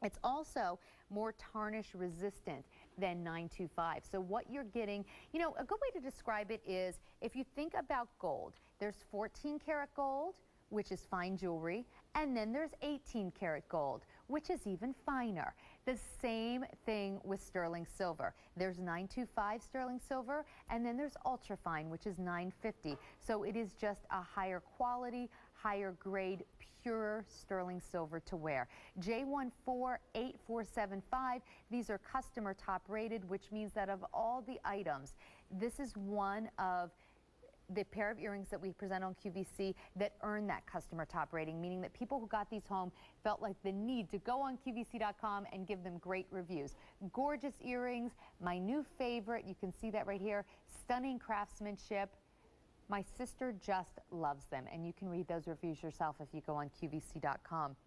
It's also more tarnish resistant than 925. So what you're getting, you know, a good way to describe it is if you think about gold, there's 14 karat gold, which is fine jewelry, and then there's 18 karat gold, which is even finer. The same thing with sterling silver. There's 925 sterling silver, and then there's ultrafine, which is 950. So it is just a higher quality, higher grade, pure sterling silver to wear. J148475, these are customer top rated, which means that of all the items, this is one of the pair of earrings that we present on QVC that earn that customer top rating, meaning that people who got these home felt like the need to go on QVC.com and give them great reviews. Gorgeous earrings, my new favorite, you can see that right here, stunning craftsmanship. My sister just loves them, and you can read those reviews yourself if you go on QVC.com.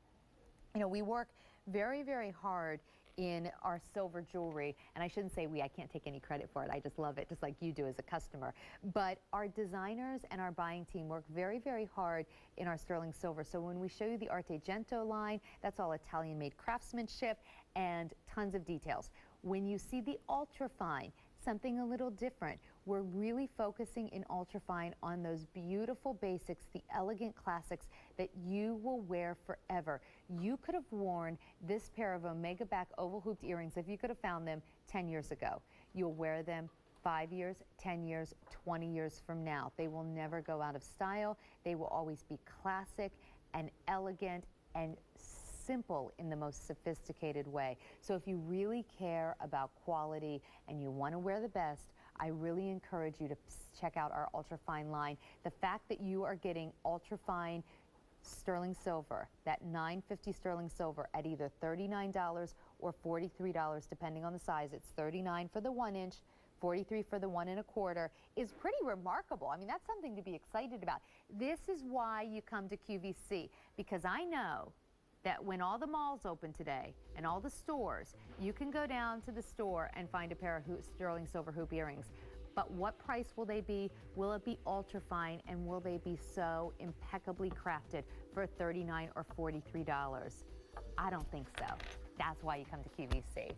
You know, we work very, very hard in our silver jewelry, and I shouldn't say we, I can't take any credit for it, I just love it, just like you do as a customer. But our designers and our buying team work very, very hard in our sterling silver. So when we show you the Artegento line, that's all Italian-made craftsmanship and tons of details. When you see the ultrafine, something a little different. We're really focusing in ultrafine on those beautiful basics, the elegant classics that you will wear forever. You could have worn this pair of Omega back oval hooped earrings if you could have found them 10 years ago. You'll wear them 5 years, 10 years, 20 years from now. They will never go out of style. They will always be classic and elegant and simple in the most sophisticated way. So if you really care about quality and you want to wear the best, I really encourage you to check out our ultrafine line. The fact that you are getting ultrafine sterling silver, that $950 sterling silver at either $39 or $43, depending on the size. It's $39 for the 1 inch, $43 for the 1 1/4, is pretty remarkable. I mean, that's something to be excited about. This is why you come to QVC, because I know that when all the malls open today and all the stores, you can go down to the store and find a pair of sterling silver hoop earrings. But what price will they be? Will it be ultrafine, and will they be so impeccably crafted for $39 or $43? I don't think so. That's why you come to QVC.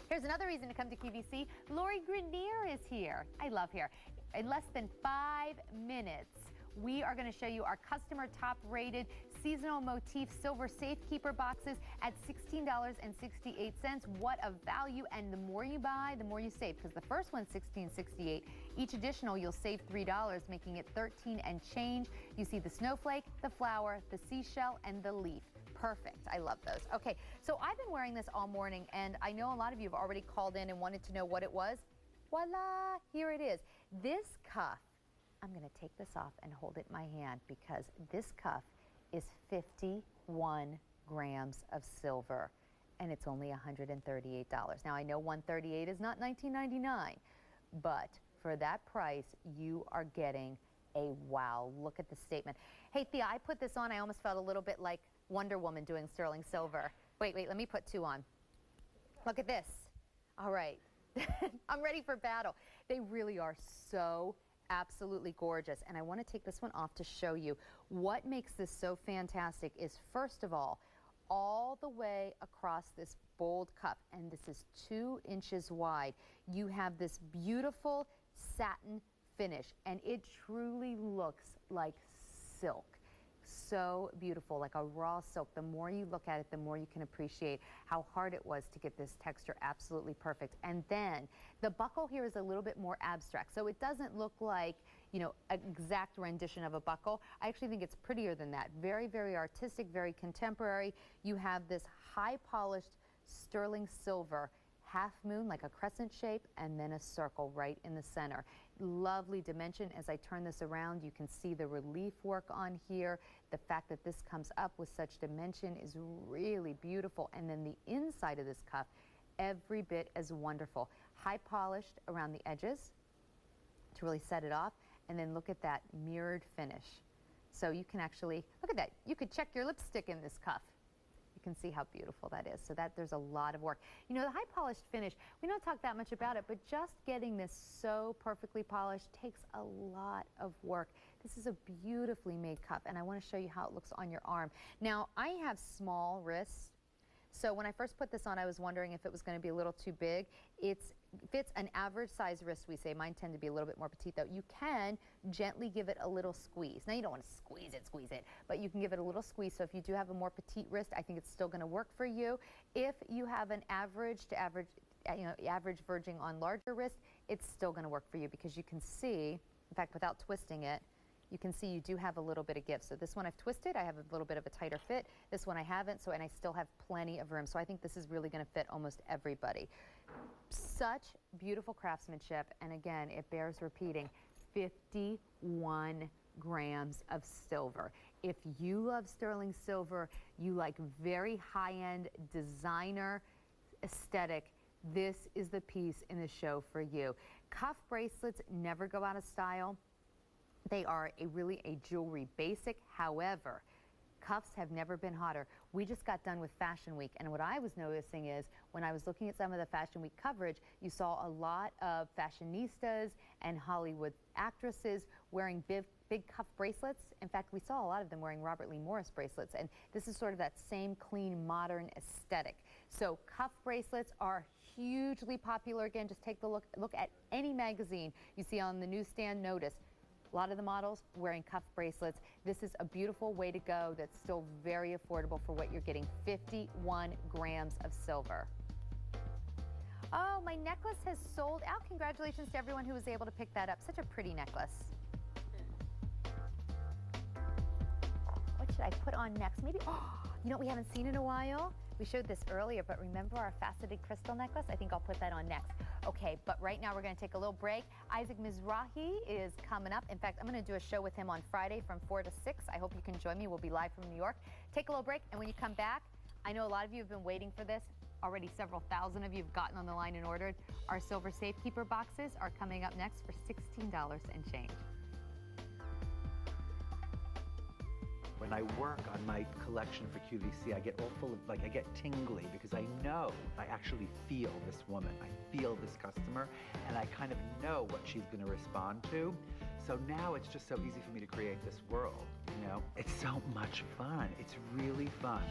Here's another reason to come to QVC. Lori Grenier is here. I love her. In less than 5 minutes, we are going to show you our customer top rated seasonal motif silver safekeeper boxes at $16.68. What a value, and the more you buy, the more you save, because the first one's $16.68. Each additional you'll save $3, making it $13 and change. You see the snowflake, the flower, the seashell, and the leaf. Perfect. I love those. Okay, so I've been wearing this all morning, and I know a lot of you have already called in and wanted to know what it was. Voila, here it is. This cuff, I'm going to take this off and hold it in my hand, because this cuff is 51 grams of silver, and it's only $138. Now, I know $138 is not $19.99, but for that price, you are getting a wow. Look at the statement. Hey, Thea, I put this on. I almost felt a little bit like Wonder Woman doing sterling silver. Wait, let me put 2 on. Look at this. All right. I'm ready for battle. They really are so absolutely gorgeous, and I want to take this one off to show you what makes this so fantastic. Is first of all the way across this bold cuff, and this is 2 inches wide, you have this beautiful satin finish, and it truly looks like silk. So beautiful, like a raw silk. The more you look at it, the more you can appreciate how hard it was to get this texture absolutely perfect. And then the buckle here is a little bit more abstract, so it doesn't look like, you know, an exact rendition of a buckle. I actually think it's prettier than that. Very, very artistic, very contemporary. You have this high polished sterling silver half moon, like a crescent shape, and then a circle right in the center. Lovely dimension. As I turn this around, you can see the relief work on here. The fact that this comes up with such dimension is really beautiful. And then the inside of this cuff, every bit as wonderful. High polished around the edges to really set it off. And then look at that mirrored finish. So you can actually, look at that. You could check your lipstick in this cuff. You can see how beautiful that is. So that there's a lot of work. You know, the high polished finish, we don't talk that much about it, but just getting this so perfectly polished takes a lot of work. This is a beautifully made cuff, and I want to show you how it looks on your arm. Now, I have small wrists, so when I first put this on, I was wondering if it was going to be a little too big. It's fits an average size wrist, we say. Mine tend to be a little bit more petite though. You can gently give it a little squeeze. Now you don't want to squeeze it, but you can give it a little squeeze. So if you do have a more petite wrist, I think it's still going to work for you. If you have an average to average, average verging on larger wrist, it's still going to work for you because you can see, in fact, without twisting it, you can see you do have a little bit of give. So this one I've twisted, I have a little bit of a tighter fit. This one I haven't, and I still have plenty of room. So I think this is really going to fit almost everybody. Such beautiful craftsmanship, and again, it bears repeating, 51 grams of silver. If you love sterling silver, you like very high-end designer aesthetic, this is the piece in the show for you. Cuff bracelets never go out of style. They are really a jewelry basic. However, cuffs have never been hotter. We just got done with Fashion Week, and what I was noticing is when I was looking at some of the Fashion Week coverage, you saw a lot of fashionistas and Hollywood actresses wearing big cuff bracelets. In fact, we saw a lot of them wearing Robert Lee Morris bracelets, and this is sort of that same clean, modern aesthetic. So cuff bracelets are hugely popular. Again, just take a look at any magazine you see on the newsstand. Notice a lot of the models wearing cuff bracelets. This is a beautiful way to go that's still very affordable for what you're getting. 51 grams of silver. Oh, my necklace has sold out. Congratulations to everyone who was able to pick that up. Such a pretty necklace. What should I put on next? Maybe, you know what we haven't seen in a while? We showed this earlier, but remember our faceted crystal necklace? I think I'll put that on next. Okay, but right now we're going to take a little break. Isaac Mizrahi is coming up. In fact, I'm going to do a show with him on Friday from 4 to 6. I hope you can join me. We'll be live from New York. Take a little break, and when you come back, I know a lot of you have been waiting for this. Already several thousand of you have gotten on the line and ordered. Our Silver Safekeeper boxes are coming up next for $16 and change. When I work on my collection for QVC, I get all full of, I get tingly because I know, I actually feel this woman. I feel this customer, and I kind of know what she's going to respond to. So now it's just so easy for me to create this world, you know? It's so much fun. It's really fun.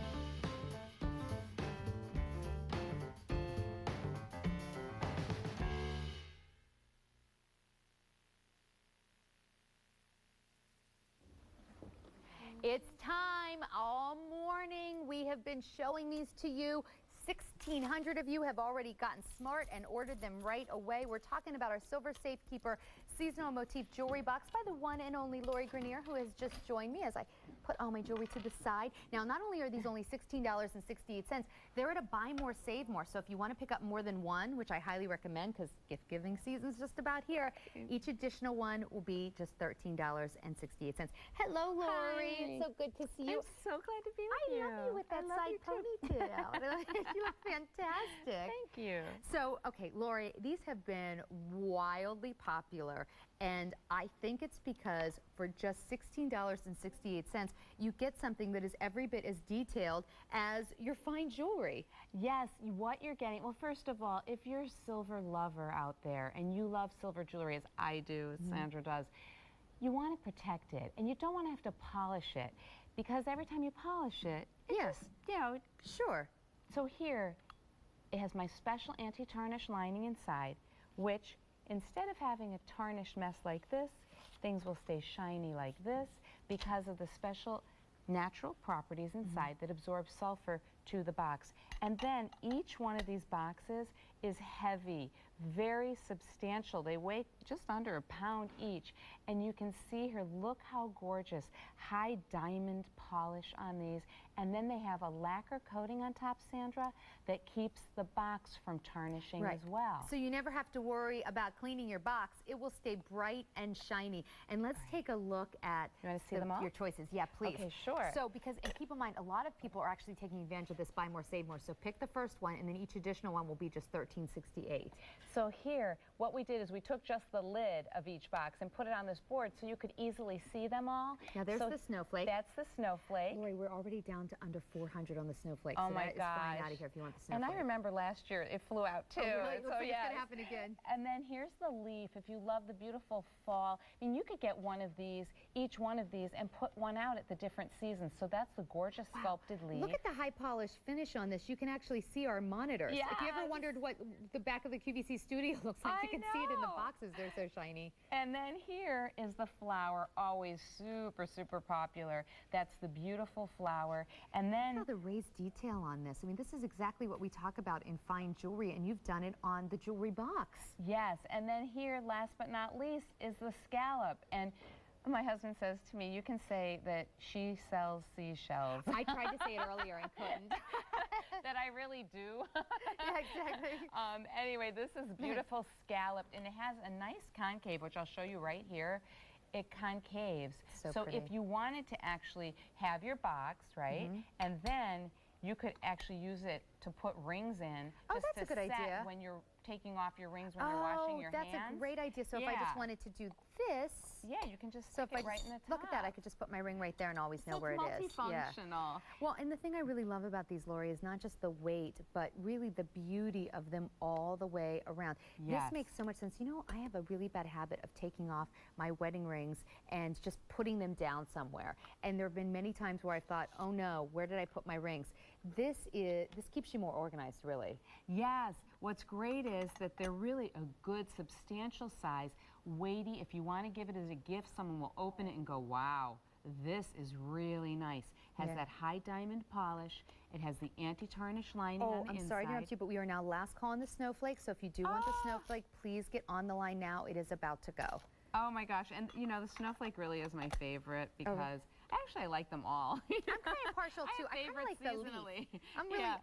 It's time. All morning we have been showing these to you. 1,600 of you have already gotten smart and ordered them right away. We're talking about our Silver Safekeeper seasonal motif jewelry box by the one and only Lori Grenier, who has just joined me as I put all my jewelry to the side. Now, not only are these only $16.68, they're at a buy more, save more. So if you want to pick up more than one, which I highly recommend because gift giving season's just about here, each additional one will be just $13.68. Hello, Lori. Hi. It's so good to see you. I'm so glad to be with you. I love you with that side ponytail. You look fantastic. Thank you. So, okay, Lori, these have been wildly popular, and I think it's because for just $16.68, you get something that is every bit as detailed as your fine jewelry. Yes, what you're getting, well, first of all, if you're a silver lover out there and you love silver jewelry as I do, as Sandra does, you want to protect it, and you don't want to have to polish it, because every time you polish it, Yes. you know, Sure. so here, it has my special anti-tarnish lining inside, which instead of having a tarnished mess like this, things will stay shiny like this because of the special natural properties inside that absorb sulfur to the box. And then each one of these boxes is heavy, very substantial. They weigh just under a pound each. And you can see here, look how gorgeous. High diamond polish on these. And then they have a lacquer coating on top, Sandra, that keeps the box from tarnishing as well. So you never have to worry about cleaning your box. It will stay bright and shiny. And let's take a look at You want to see them all? your choices. Yeah, please. Okay, sure. So, because, and keep in mind, a lot of people are actually taking advantage of this buy more, save more. So pick the first one, and then each additional one will be just $13.68. So here, what we did is we took just the lid of each box and put it on this board so you could easily see them all. Now there's So the snowflake. That's the snowflake. Lori, we're already down to under 400 on the snowflake. Oh so my that is gosh. flying out of here if you want the And snowflake. I remember last year it flew out too. Oh, really? So Looks like yes. it's going to happen again. And then here's the leaf. If you love the beautiful fall, I mean, you could get one of these, each one of these, and put one out at the different seasons. So that's the gorgeous sculpted leaf. Look at the high polish finish on this. You can actually see our monitors. If you ever Yes. wondered what the back of the QVC studio looks like. I You can see it in the know. boxes. They're so shiny. And then here is the flower, always super, super popular. That's the beautiful flower. And then Look at the raised detail on this. I mean, this is exactly what we talk about in fine jewelry, and you've done it on the jewelry box. yes, and then here, last but not least, is the scallop. And my husband says to me, you can say that she sells seashells. I tried to say it earlier and couldn't. That I really do. Yeah, exactly. Anyway, this is beautiful scallop, and it has a nice concave, which I'll show you right here. It concaves. So if pretty. you wanted to actually have your box, right, and then you could actually use it to put rings in. Oh, just that's a to good set idea. when you're taking off your rings when you're washing your that's hands. a great idea. So if I just Yeah. wanted to do this, Yeah, you can just so stick if I it right just, in the top. look at that, I could just put my ring right there and always know So where it is. it's multifunctional. Well, and the thing I really love about these, Lori, is not just the weight, but really the beauty of them all the way around. Yes. This makes so much sense. You know, I have a really bad habit of taking off my wedding rings and just putting them down somewhere. And there have been many times where I thought, oh no, where did I put my rings? This keeps you more organized, really. Yes, what's great is that they're really a good substantial size, weighty. If you want to give it as a gift, someone will open it and go, wow, this is really nice. Has Yeah. that high diamond polish. It has the anti-tarnish lining Oh, on the I'm inside. sorry to interrupt you, but we are now last call on the snowflake. So if you do want the snowflake, please get on the line now. It is about to go. Oh my gosh, and you know, the snowflake really is my favorite because actually I like them all. I'm kind of partial I too. have I kind of like favorites the leaf. seasonally.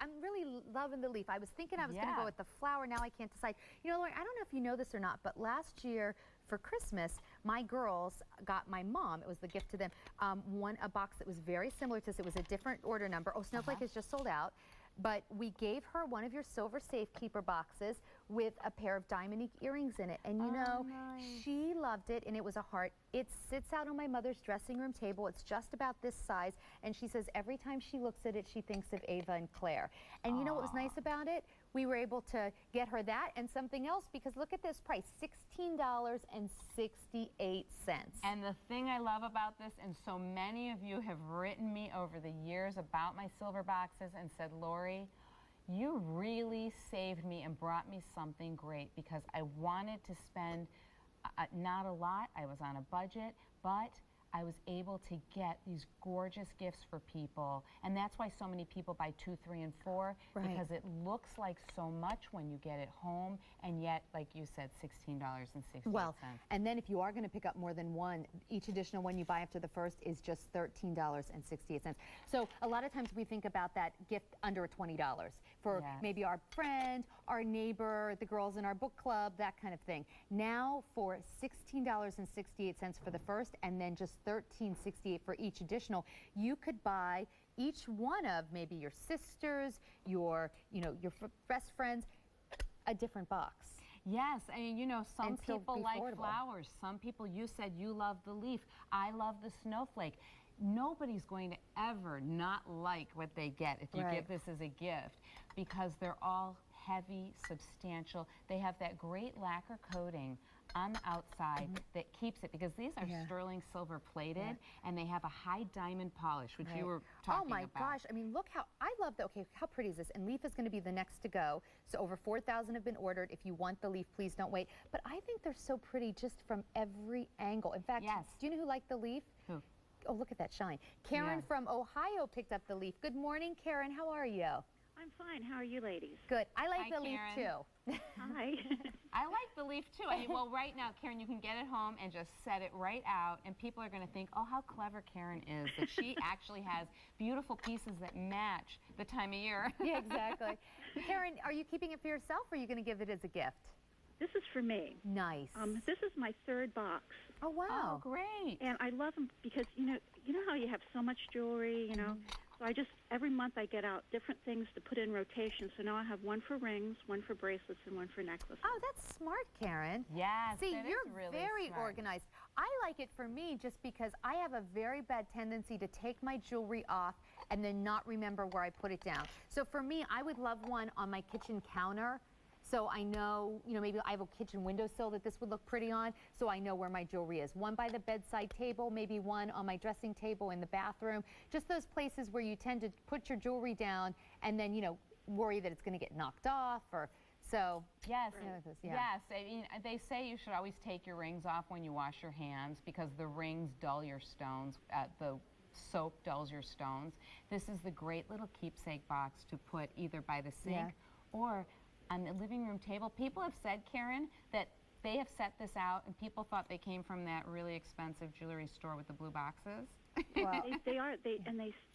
I'm really loving the leaf. I was thinking I was going to Yeah. go with the flower. Now I can't decide. You know, Lauren, I don't know if you know this or not, but last year for Christmas, my girls got my mom. It was the gift to them. A box that was very similar to this. It was a different order number. Oh, snowflake is just sold out. But we gave her one of your silver safekeeper boxes with a pair of diamond earrings in it. And you know, nice. she loved it, and it was a heart. It sits out on my mother's dressing room table. It's just about this size. And she says every time she looks at it, she thinks of Ava and Claire. And you know what was nice about it? We were able to get her that and something else, because look at this price, $16.68. And the thing I love about this, and so many of you have written me over the years about my silver boxes and said, Lori, you really saved me and brought me something great, because I wanted to spend not a lot. I was on a budget, but I was able to get these gorgeous gifts for people. And that's why so many people buy 2, 3, and 4, Right. because it looks like so much when you get it home, and yet, like you said, $16.68. Well, and then if you are going to pick up more than one, each additional one you buy after the first is just $13.68. So a lot of times we think about that gift under $20 for Yes. maybe our friend, our neighbor, the girls in our book club, that kind of thing. Now for $16.68 for the first, and then just $13.68 for each additional, you could buy each one of maybe your sisters, your best friends, a different box. Yes, and you know, some And still people be like affordable. flowers. Some people, you said you love the leaf. I love the snowflake. Nobody's going to ever not like what they get if you Right. give this as a gift, because they're all heavy, substantial. They have that great lacquer coating on the outside that keeps it, because these are Yeah. sterling silver plated, and they have a high diamond polish, which you were Oh talking my about. gosh, I mean, look how, I love the, okay, how pretty is this? And leaf is going to be the next to go. So over 4,000 have been ordered. If you want the leaf, please don't wait. But I think they're so pretty just from every angle. In fact, Yes. do you know who liked the leaf? Who? Oh, look at that shine. Karen Yeah. from Ohio picked up the leaf. Good morning, Karen. How are you? I'm fine. How are you ladies? Good. I like Hi, the leaf Karen. too. Hi. I like the leaf too. I mean, well, right now, Karen, you can get it home and just set it right out, and people are going to think, oh, how clever Karen is, that she actually has beautiful pieces that match the time of year. Yeah, exactly. Karen, are you keeping it for yourself, or are you going to give it as a gift? This is for me. Nice. This is my third box, Oh, wow. Oh, great. and I love them because you know how you have so much jewelry, you know. So I just every month I get out different things to put in rotation. So now I have one for rings, one for bracelets, and one for necklaces. Oh, that's smart, Karen. Yes, See, that is you're really very smart. organized. I like it for me just because I have a very bad tendency to take my jewelry off and then not remember where I put it down. So for me, I would love one on my kitchen counter. So I know, maybe I have a kitchen windowsill that this would look pretty on, so I know where my jewelry is. One by the bedside table, maybe one on my dressing table in the bathroom. Just those places where you tend to put your jewelry down and then, worry that it's going to get knocked off or So, Yes, you know, this- yeah. yes. I mean, they say you should always take your rings off when you wash your hands because the rings dull your stones. The soap dulls your stones. This is the great little keepsake box to put either by the sink or on the living room table. People have said, Karen, that they have set this out and people thought they came from that really expensive jewelry store with the blue boxes. Well,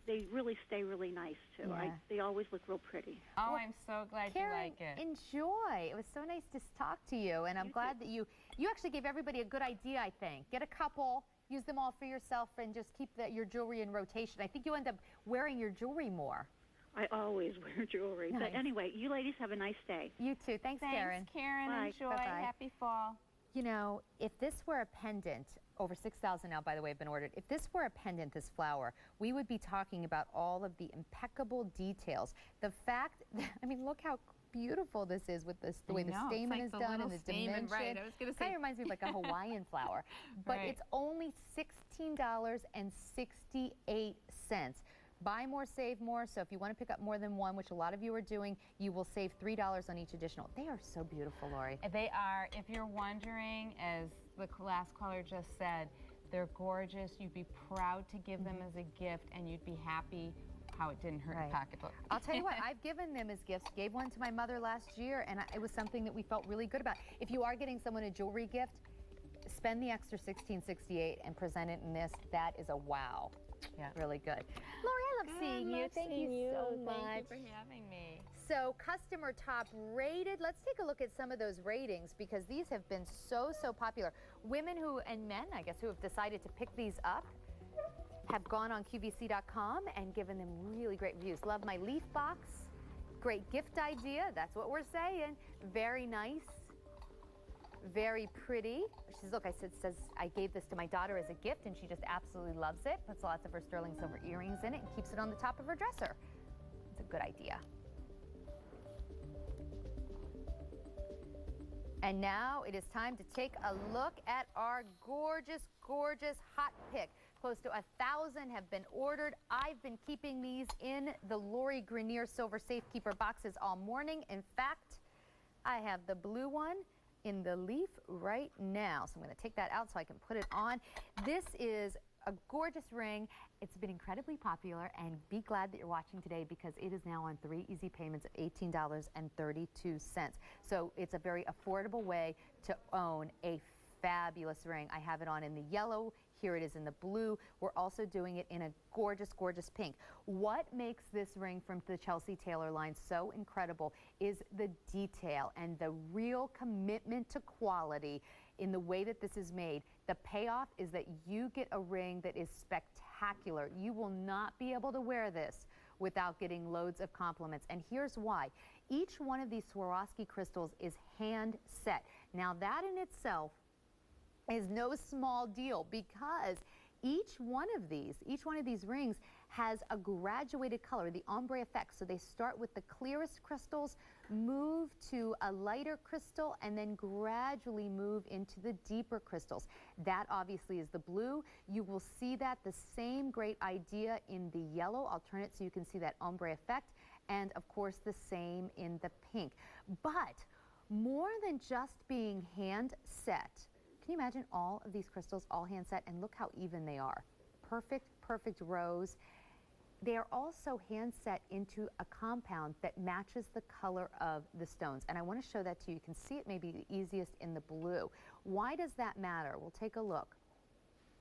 They really stay really nice too. Yeah. They always look real pretty. Oh, I'm so glad Karen, you like it. enjoy. It was so nice to talk to you, and I'm glad that you actually gave everybody a good idea, I think. Get a couple, use them all for yourself, and just keep your jewelry in rotation. I think you end up wearing your jewelry more. I always wear jewelry. Nice. But anyway, you ladies have a nice day. You too. Thanks, Karen. Thanks, Karen. Bye. Enjoy. Bye-bye. Happy fall. You know, if this were a pendant, over 6,000 now, by the way, have been ordered. If this were a pendant, this flower, we would be talking about all of the impeccable details. The fact, I mean, look how beautiful this is with this, the way the stamen is done and the dimension. Right, I was going to Kind say. of reminds me of like a Hawaiian flower. But Right. it's only $16.68. Buy more, save more. So if you want to pick up more than one, which a lot of you are doing, you will save $3 on each additional. They are so beautiful, Lori. They are, if you're wondering, as the last caller just said, they're gorgeous. You'd be proud to give them as a gift, and you'd be happy how it didn't hurt Right. your pocketbook. I'll tell you what, I've given them as gifts. Gave one to my mother last year, and it was something that we felt really good about. If you are getting someone a jewelry gift, spend the extra $16.68 and present it in this. That is a wow. Yeah. Really good. Lori, I love seeing you. Thank you so much. Thank you for having me. So, customer top rated. Let's take a look at some of those ratings because these have been so popular. Women and men, I guess, who have decided to pick these up have gone on QVC.com and given them really great reviews. Love my leaf box. Great gift idea. That's what we're saying. Very nice. Very pretty. She says, look, I gave this to my daughter as a gift and she just absolutely loves it. Puts lots of her sterling silver earrings in it and keeps it on the top of her dresser. It's a good idea. And now it is time to take a look at our gorgeous hot pick. Close to 1,000 have been ordered. I've been keeping these in the Lori Grenier Silver Safekeeper boxes all morning. In fact, I have the blue one in the leaf right now. So I'm going to take that out so I can put it on. This is a gorgeous ring. It's been incredibly popular, and be glad that you're watching today because it is now on 3 easy payments of $18.32. So it's a very affordable way to own a fabulous ring. I have it on in the yellow. Here it is in the blue. We're also doing it in a gorgeous pink. What makes this ring from the Chelsea Taylor line so incredible is the detail and the real commitment to quality in the way that this is made. The payoff is that you get a ring that is spectacular. You will not be able to wear this without getting loads of compliments. And here's why. Each one of these Swarovski crystals is hand set. Now that in itself is no small deal because each one of these rings has a graduated color, the ombre effect. So they start with the clearest crystals, move to a lighter crystal, and then gradually move into the deeper crystals. That obviously is the blue. You will see that the same great idea in the yellow. I'll turn it so you can see that ombre effect. And of course the same in the pink. But more than just being hand set, can you imagine all of these crystals all hand set, and look how even they are. Perfect rows. They are also hand set into a compound that matches the color of the stones. And I want to show that to you. You can see it maybe the easiest in the blue. Why does that matter? We'll take a look.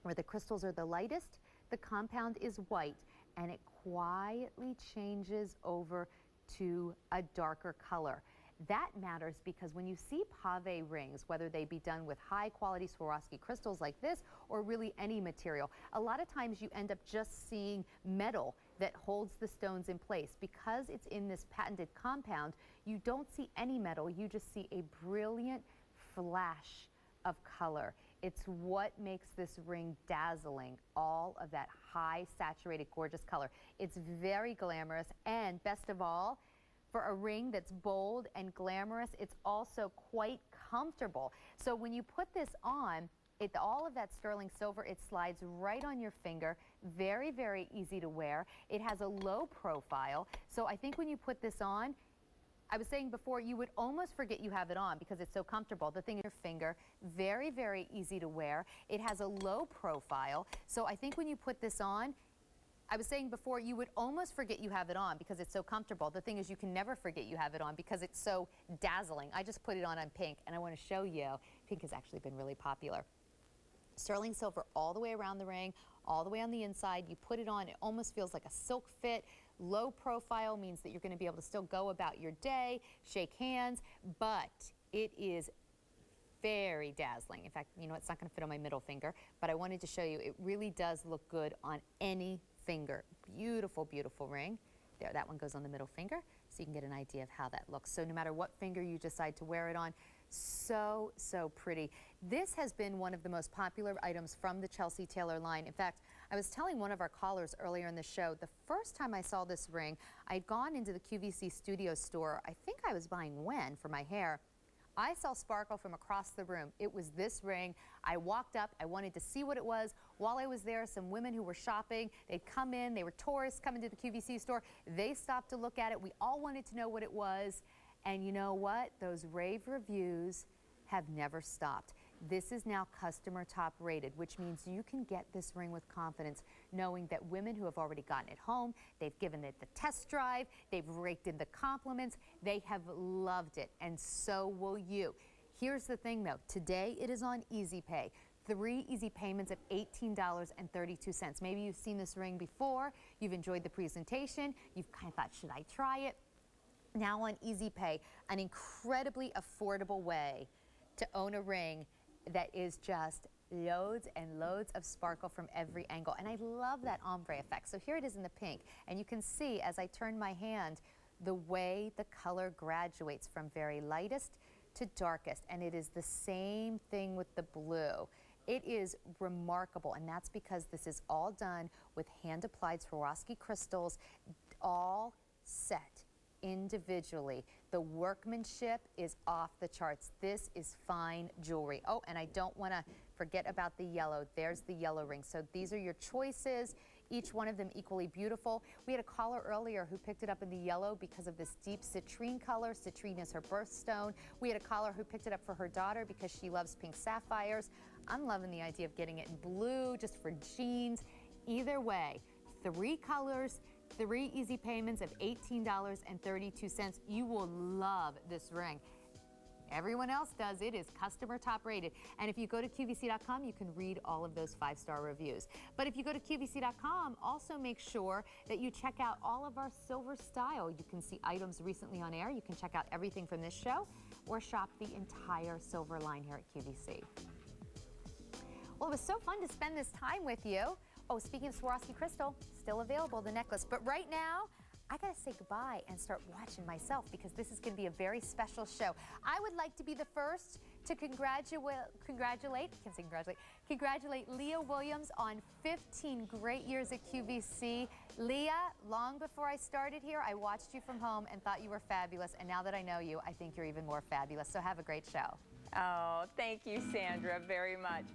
Where the crystals are the lightest, the compound is white, and it quietly changes over to a darker color. That matters because when you see pave rings, whether they be done with high quality Swarovski crystals like this or really any material, a lot of times you end up just seeing metal that holds the stones in place. Because it's in this patented compound, you don't see any metal, you just see a brilliant flash of color. It's what makes this ring dazzling, all of that high saturated gorgeous color. It's very glamorous, and best of all, for a ring that's bold and glamorous, it's also quite comfortable. So when you put this on, all of that sterling silver, it slides right on your finger. Very easy to wear. It has a low profile. So I think when you put this on, I was saying before, you would almost forget you have it on because it's so comfortable. The thing is your finger, very, very easy to wear. It has a low profile, so I think when you put this on, I was saying before, you would almost forget you have it on because it's so comfortable. The thing is, you can never forget you have it on because it's so dazzling. I just put it on pink, and I want to show you. Pink has actually been really popular. Sterling silver all the way around the ring, all the way on the inside. You put it on, it almost feels like a silk fit. Low profile means that you're going to be able to still go about your day, shake hands, but it is very dazzling. In fact, you know, it's not going to fit on my middle finger, but I wanted to show you it really does look good on any finger. Beautiful, beautiful ring. There, that one goes on the middle finger, so you can get an idea of how that looks. So no matter what finger you decide to wear it on, so, so pretty. This has been one of the most popular items from the Chelsea Taylor line. In fact, I was telling one of our callers earlier in the show, the first time I saw this ring, I'd gone into the QVC studio store. I think I was buying Wen for my hair. I saw sparkle from across the room. It was this ring. I walked up. I wanted to see what it was. While I was there, some women who were shopping, they'd come in. They were tourists coming to the QVC store. They stopped to look at it. We all wanted to know what it was. And you know what? Those rave reviews have never stopped. This is now customer top rated, which means you can get this ring with confidence, knowing that women who have already gotten it home, they've given it the test drive, they've raked in the compliments, they have loved it, and so will you. Here's the thing though, today it is on Easy Pay. 3 easy payments of $18.32. Maybe you've seen this ring before, you've enjoyed the presentation, you've kind of thought, should I try it? Now on Easy Pay, an incredibly affordable way to own a ring that is just loads and loads of sparkle from every angle. And I love that ombre effect. So here it is in the pink. And you can see as I turn my hand, the way the color graduates from very lightest to darkest. And it is the same thing with the blue. It is remarkable. And that's because this is all done with hand-applied Swarovski crystals, all set individually. The workmanship is off the charts. This is fine jewelry. Oh, and I don't want to forget about the yellow. There's the yellow ring. So these are your choices, each one of them equally beautiful. We had a caller earlier who picked it up in the yellow because of this deep citrine color. Citrine is her birthstone. We had a caller who picked it up for her daughter because she loves pink sapphires. I'm loving the idea of getting it in blue just for jeans. Either way, 3 colors, 3 easy payments of $18.32. You will love this ring. Everyone else does. It is customer top rated. And if you go to QVC.com, you can read all of those 5-star reviews. But if you go to QVC.com, also make sure that you check out all of our silver style. You can see items recently on air. You can check out everything from this show or shop the entire silver line here at QVC. Well, it was so fun to spend this time with you. Oh, speaking of Swarovski crystal, still available, the necklace. But right now, I gotta say goodbye and start watching myself because this is gonna be a very special show. I would like to be the first to congratulate Leah Williams on 15 great years at QVC. Leah, long before I started here, I watched you from home and thought you were fabulous. And now that I know you, I think you're even more fabulous. So have a great show. Oh, thank you, Sandra, very much.